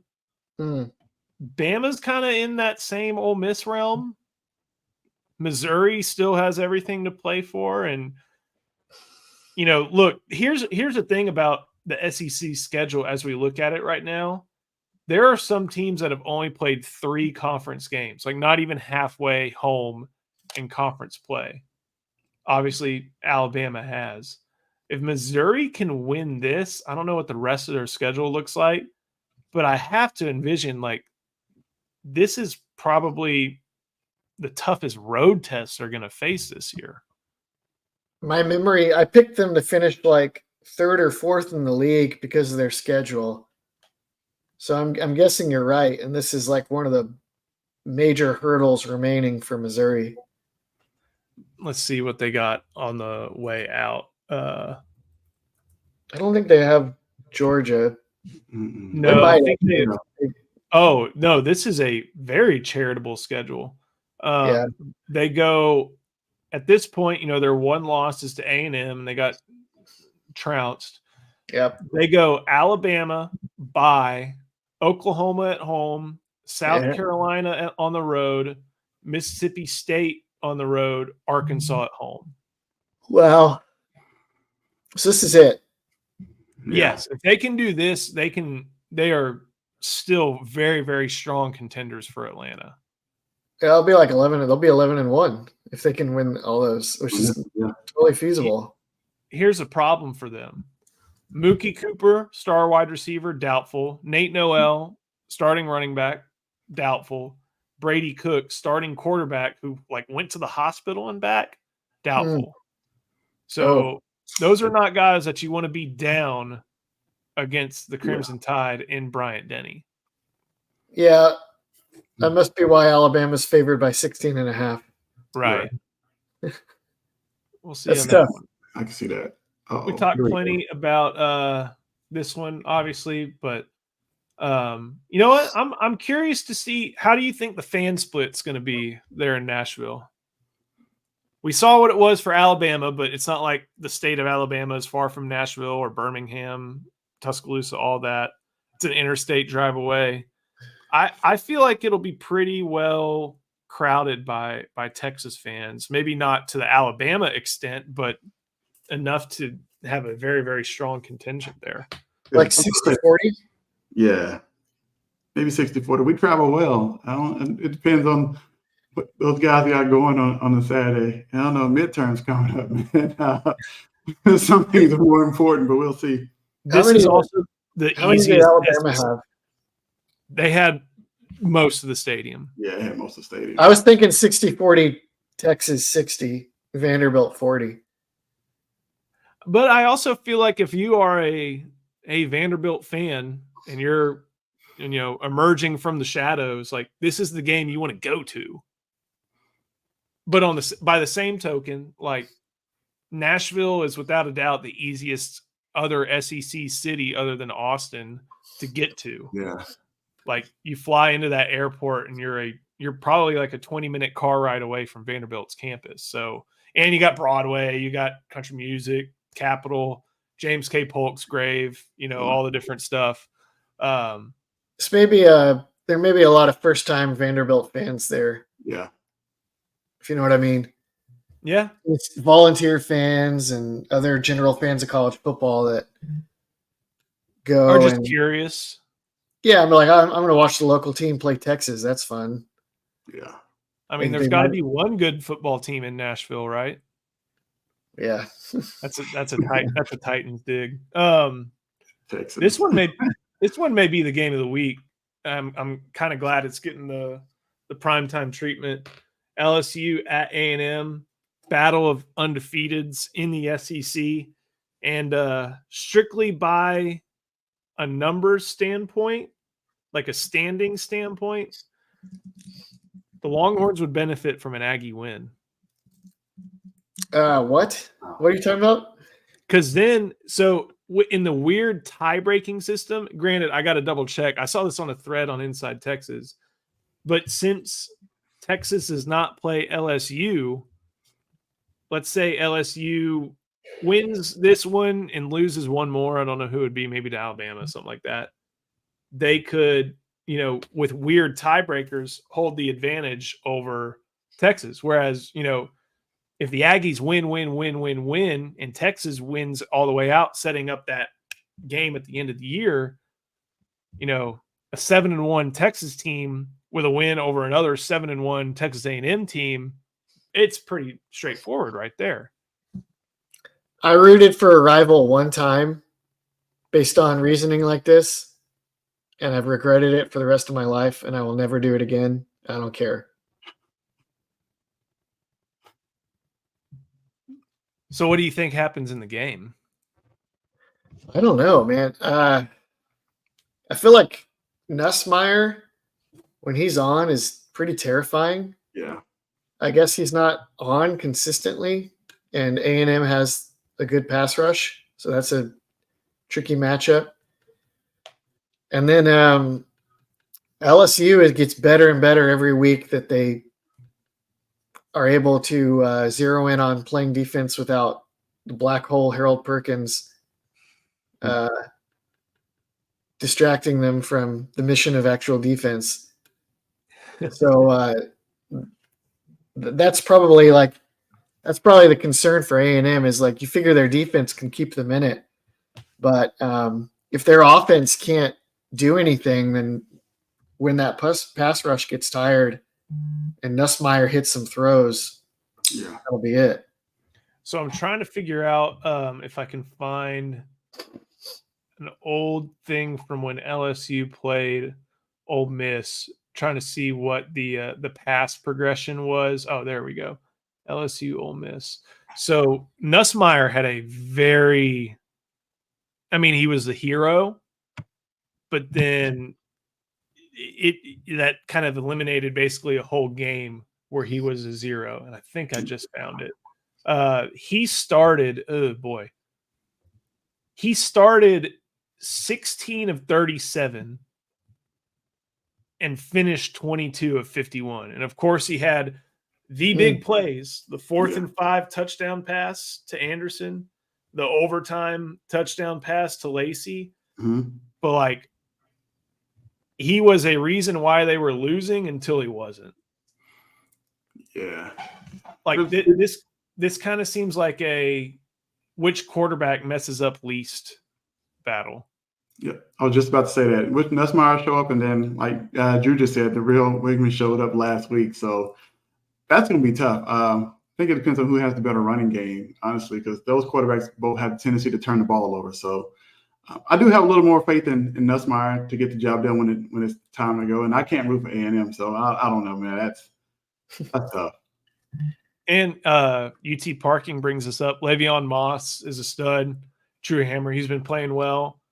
Bama's kind of in that same Ole Miss realm. Missouri still has everything to play for. And, look, here's the thing about the SEC schedule as we look at it right now. There are some teams that have only played 3 conference games, like not even halfway home in conference play. Obviously, Alabama has. If Missouri can win this, I don't know what the rest of their schedule looks like, but I have to envision this is probably the toughest road tests they're going to face this year. My memory, I picked them to finish 3rd or 4th in the league because of their schedule. So I'm guessing you're right, and this is one of the major hurdles remaining for Missouri. Let's see what they got on the way out. I don't think they have Georgia. No, I think they. Oh no, this is a very charitable schedule. They go at this point. Their one loss is to A&M, and they got trounced. Yep. They go Alabama, bye, Oklahoma at home, South Carolina on the road, Mississippi State on the road, Arkansas at home. Wow. So this is it. Yes, if they can do this, they are still very, very strong contenders for Atlanta. Yeah, it'll be 11. They'll be 11-1 if they can win all those, which is totally feasible. Here's a problem for them. Mookie Cooper, star wide receiver, doubtful. Nate Noel, starting running back, doubtful. Brady Cook, starting quarterback, who went to the hospital and back, doubtful. So those are not guys that you want to be down against the Crimson Tide in Bryant-Denny. Yeah, that must be why Alabama's favored by 16.5. Right. We'll see. That's on tough. That one. I can see that. We talked plenty about this one, obviously, but you know what? I'm curious to see, how do you think the fan split's going to be there in Nashville? We saw what it was for Alabama, but it's not like the state of Alabama is far from Nashville or Birmingham, Tuscaloosa, all that. It's an interstate drive away. I feel like it'll be pretty well crowded by Texas fans. Maybe not to the Alabama extent, but enough to have a very, very strong contingent there. 60-40? Yeah. Maybe 60-40. We travel well. It depends on what those guys got going on a Saturday. I don't know, midterms coming up, man. Some things are more important, but we'll see. This is also the how many easiest. did Alabama have? They had most of the stadium. Yeah, they had most of the stadium. I was thinking 60-40, Texas 60, Vanderbilt 40. But I also feel like if you are a Vanderbilt fan and you're emerging from the shadows. Like, this is the game you want to go to. But by the same token, like, Nashville is without a doubt the easiest other SEC city other than Austin to get to. Yeah. Like, you fly into that airport and you're probably like a 20-minute car ride away from Vanderbilt's campus. So, and you got Broadway, you got country music, Capitol, James K. Polk's grave, all the different stuff. This may be there may be a lot of first-time Vanderbilt fans there. Yeah. If you know what I mean. Yeah. It's volunteer fans and other general fans of college football that go. Or just curious. Yeah, I'm going to watch the local team play Texas. That's fun. Yeah. I mean, there's got to be one good football team in Nashville, right? Yeah. That's a Titans dig. Texas. This one may be the game of the week. I'm kind of glad it's getting the primetime treatment. LSU at A&M, battle of undefeateds in the SEC, and strictly by a numbers standpoint, like a standing standpoint, the Longhorns would benefit from an Aggie win. What? What are you talking about? Because then, so in the weird tie-breaking system, granted, I got to double check. I saw this on a thread on Inside Texas, but since Texas does not play LSU, let's say LSU wins this one and loses one more. I don't know who it would be, maybe to Alabama, something like that. They could, with weird tiebreakers, hold the advantage over Texas. Whereas, if the Aggies win, and Texas wins all the way out, setting up that game at the end of the year, a 7-1 Texas team with a win over another 7-1 Texas A&M team, it's pretty straightforward right there. I rooted for a rival one time based on reasoning like this, and I've regretted it for the rest of my life, and I will never do it again. I don't care. So what do you think happens in the game? I don't know, man. I feel like Nussmeier, when he's on, is pretty terrifying. Yeah. I guess he's not on consistently, and A&M has a good pass rush, so that's a tricky matchup. And then LSU, it gets better and better every week that they are able to zero in on playing defense without the black hole Harold Perkins distracting them from the mission of actual defense. So that's probably the concern for A&M is like you figure their defense can keep them in it, but if their offense can't do anything, then when that pass rush gets tired and Nussmeier hits some throws, that'll be it. So I'm trying to figure out if I can find an old thing from when LSU played Ole Miss, trying to see what the pass progression was. Oh, there we go. LSU Ole Miss. So Nussmeier had he was the hero, but then that kind of eliminated basically a whole game where he was a zero. And I think I just found it. He started 16 of 37 and finished 22 of 51. And of course he had the big plays, the 4th and 5 touchdown pass to Anderson, the overtime touchdown pass to Lacey. Mm-hmm. But he was a reason why they were losing until he wasn't. Yeah. This kind of seems like a which quarterback messes up least battle. Yeah, I was just about to say that. With Nussmeier show up, and then like Drew just said, the real Wigman showed up last week. So that's going to be tough. I think it depends on who has the better running game, honestly, because those quarterbacks both have a tendency to turn the ball over. So I do have a little more faith in Nussmeier to get the job done when it's time to go. And I can't root for A&M, so I don't know, man. That's tough. And UT Parking brings us up. Le'Veon Moss is a stud. True Hammer, he's been playing well.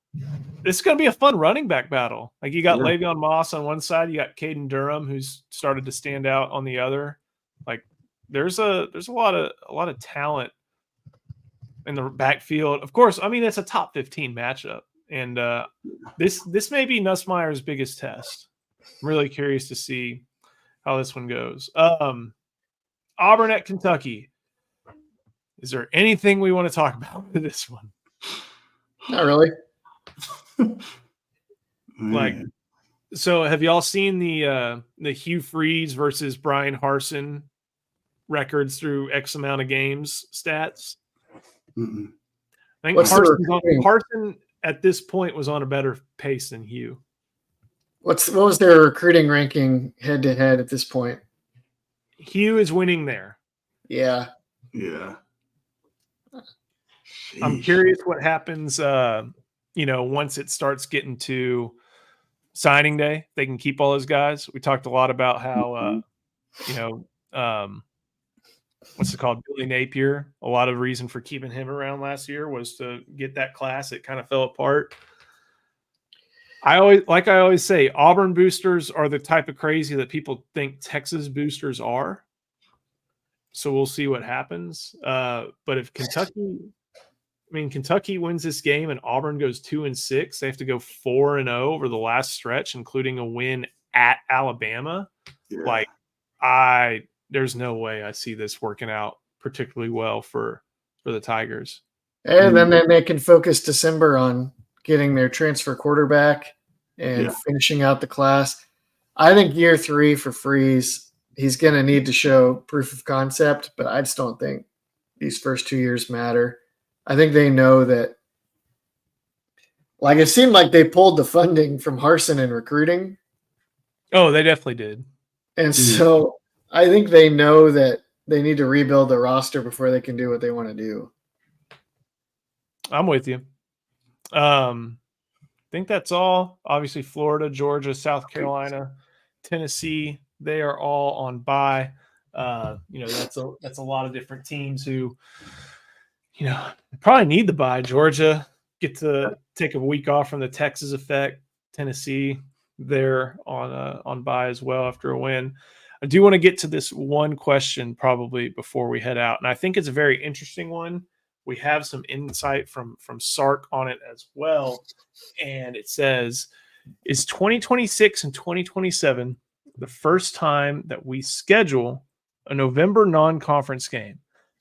This is going to be a fun running back battle. Like you got Yeah. Le'Veon Moss on one side, you got Caden Durham, who's started to stand out on the other. Like there's a lot of talent in the backfield. Of course, I mean it's a top 15 matchup, and this may be Nussmeier's biggest test. I'm really curious to see how this one goes. Auburn at Kentucky. Is there anything we want to talk about with this one? Not really. Like, so have y'all seen the Hugh Freeze versus Brian Harsin records through X amount of games stats? Mm-mm. I think Harsin at this point was on a better pace than Hugh. What was their recruiting ranking head to head at this point? Hugh is winning there. Yeah. Yeah. I'm curious what happens, once it starts getting to signing day. They can keep all those guys. We talked a lot about how, what's it called? Billy Napier. A lot of reason for keeping him around last year was to get that class. It kind of fell apart. I always say, Auburn boosters are the type of crazy that people think Texas boosters are. So we'll see what happens. But if Kentucky wins this game and Auburn goes 2-6, they have to go 4-0 over the last stretch, including a win at Alabama. Yeah. There's no way I see this working out particularly well for the Tigers. And then they can focus December on getting their transfer quarterback and finishing out the class. I think year 3 for Freeze, he's going to need to show proof of concept, but I just don't think these first 2 years matter. I think they know that, like, it seemed like they pulled the funding from Harsin in recruiting. Oh, they definitely did. And so I think they know that they need to rebuild the roster before they can do what they want to do. I'm with you. I think that's all. Obviously, Florida, Georgia, South Carolina, Tennessee, they are all on bye. That's a lot of different teams who, probably need the bye. Georgia get to take a week off from the Texas effect. Tennessee, they're on bye as well after a win. I do want to get to this one question probably before we head out, and I think it's a very interesting one. We have some insight from Sark on it as well, and it says, is 2026 and 2027 the first time that we schedule a November non-conference game?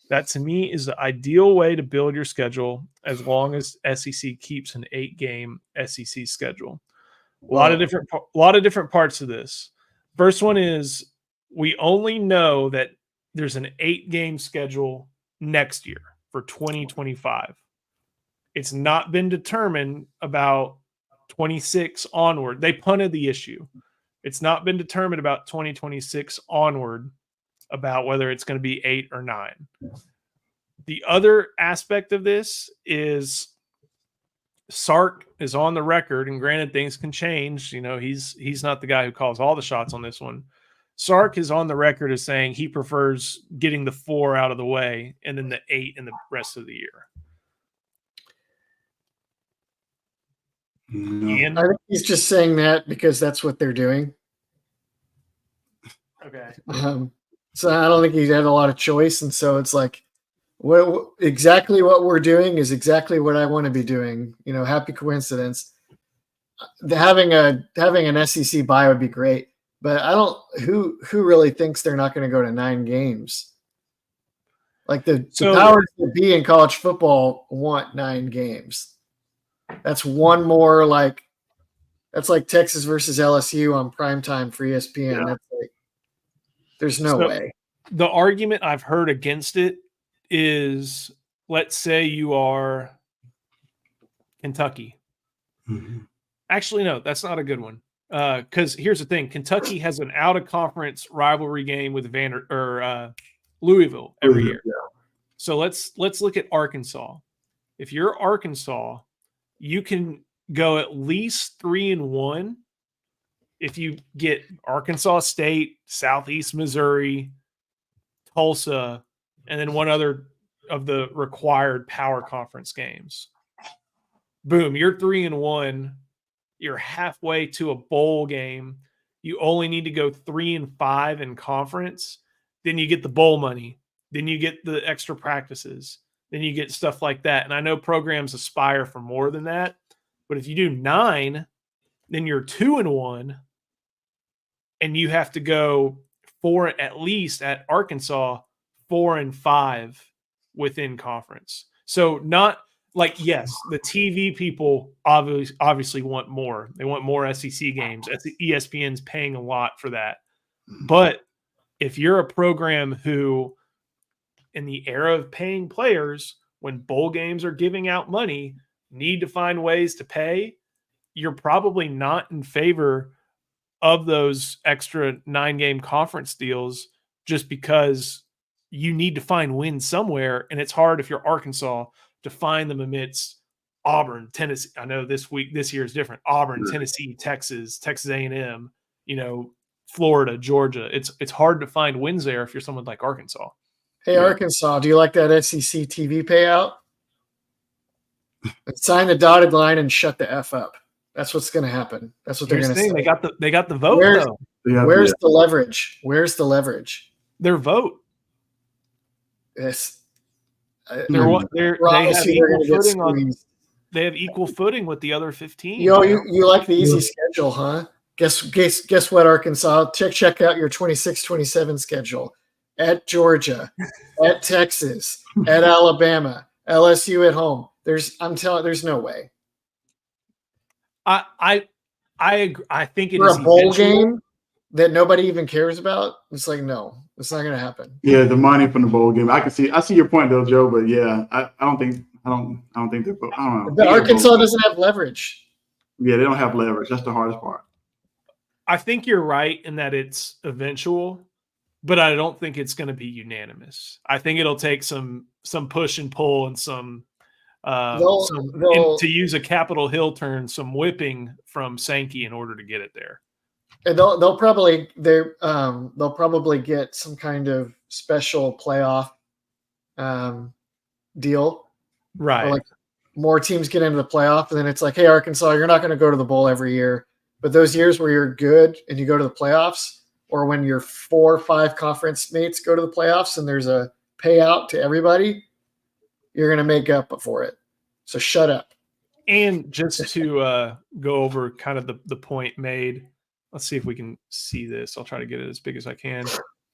That to me is the ideal way to build your schedule as long as SEC keeps an 8-game SEC schedule. A lot of different parts of this. First one is we only know that there's an 8-game schedule next year for 2025. It's not been determined about 26 onward. They punted the issue. It's not been determined about 2026 onward about whether it's going to be 8 or 9. The other aspect of this is Sark is on the record, and granted things can change. He's not the guy who calls all the shots on this one. Sark is on the record as saying he prefers getting the 4 out of the way and then the 8 in the rest of the year. No. I think he's just saying that because that's what they're doing. Okay. So I don't think he had a lot of choice, and so it's like, exactly what we're doing is exactly what I want to be doing. Happy coincidence. Having an SEC bye would be great, but I don't. Who really thinks they're not going to go to 9 games? Like the powers that be in college football want 9 games. That's one more that's like Texas versus LSU on primetime for ESPN. Yeah. That's like, there's no way. The argument I've heard against it is, let's say you are Kentucky. Mm-hmm. Actually, no, that's not a good one. Because here's the thing: Kentucky has an out-of-conference rivalry game with Louisville every year. Yeah. So let's look at Arkansas. If you're Arkansas, you can go at least 3-1 if you get Arkansas State, Southeast Missouri, Tulsa, and then one other of the required power conference games. boom, you're 3-1. You're halfway to a bowl game. You only need to go 3-5 in conference. Then you get the bowl money. Then you get the extra practices. Then you get stuff like that. And I know programs aspire for more than that. But if you do 9, then you're 2-1. And you have to go 4, at least at Arkansas, 4-5 within conference. So not like, yes, the TV people obviously want more. They want more SEC games. ESPN's paying a lot for that. But if you're a program who, in the era of paying players, when bowl games are giving out money, need to find ways to pay, you're probably not in favor of those extra 9-game conference deals just because you need to find wins somewhere. And it's hard if you're Arkansas to find them amidst Auburn, Tennessee. I know this year is different. Auburn, Tennessee, Texas A&M, Florida, Georgia. It's hard to find wins there if you're someone like Arkansas. Hey, Arkansas, do you like that SEC TV payout? Sign the dotted line and shut the F up. That's what's going to happen. That's what they're going to say. They got the vote, though. Where's the leverage? Where's the leverage? Their vote. Yes. They have equal footing with the other 15. You like the easy schedule, huh? Guess what, Arkansas? Check out your 26-27 schedule. At Georgia, at Texas, at Alabama, LSU at home. There's no way. I think it For is a bowl game that nobody even cares about. It's like, no, it's not going to happen. Yeah, the money from the bowl game. I see your point though, Joe. But yeah, I don't think they're. I don't know. But Arkansas doesn't have leverage. Yeah, they don't have leverage. That's the hardest part. I think you're right in that it's eventual, but I don't think it's going to be unanimous. I think it'll take some push and pull and to use a Capitol Hill term, some whipping from Sankey in order to get it there. And they'll probably get some kind of special playoff deal, right? Like more teams get into the playoff, and then it's like, hey, Arkansas, you're not going to go to the bowl every year, but those years where you're good and you go to the playoffs, or when your 4 or 5 conference mates go to the playoffs and there's a payout to everybody, you're going to make up for it. So shut up. And just to go over kind of the point made, let's see if we can see this. I'll try to get it as big as I can.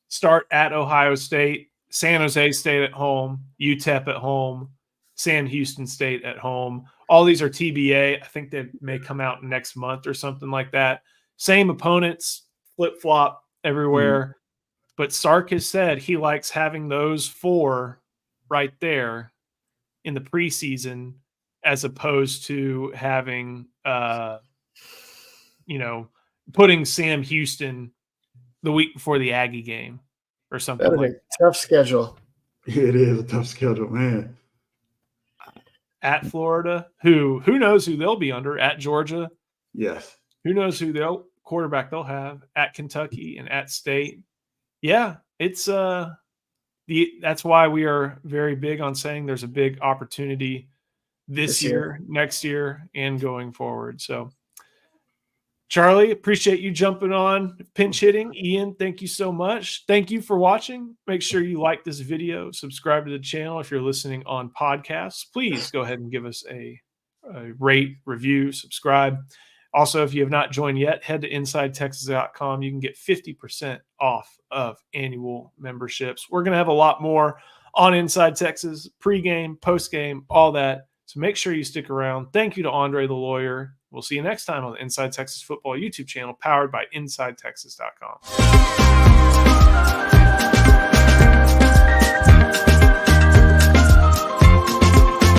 Start at Ohio State, San Jose State at home, UTEP at home, Sam Houston State at home. All these are TBA. I think they may come out next month or something like that. Same opponents, flip-flop everywhere. But Sark has said he likes having those 4 right there in the preseason as opposed to having, putting Sam Houston the week before the Aggie game or something. That'd be a tough schedule. It is a tough schedule, man. At Florida, who knows who they'll be under. At Georgia, yes. Who knows who quarterback they'll have. At Kentucky and at State. Yeah, it's that's why we are very big on saying there's a big opportunity this year, next year, and going forward. So, Charlie, appreciate you jumping on, pinch hitting. Ian, thank you so much. Thank you for watching. Make sure you like this video, subscribe to the channel if you're listening on podcasts. Please go ahead and give us a rate, review, subscribe. Also, if you have not joined yet, head to InsideTexas.com. You can get 50% off of annual memberships. We're going to have a lot more on Inside Texas, pregame, postgame, all that. So make sure you stick around. Thank you to Andre the Lawyer. We'll see you next time on the Inside Texas Football YouTube channel powered by InsideTexas.com.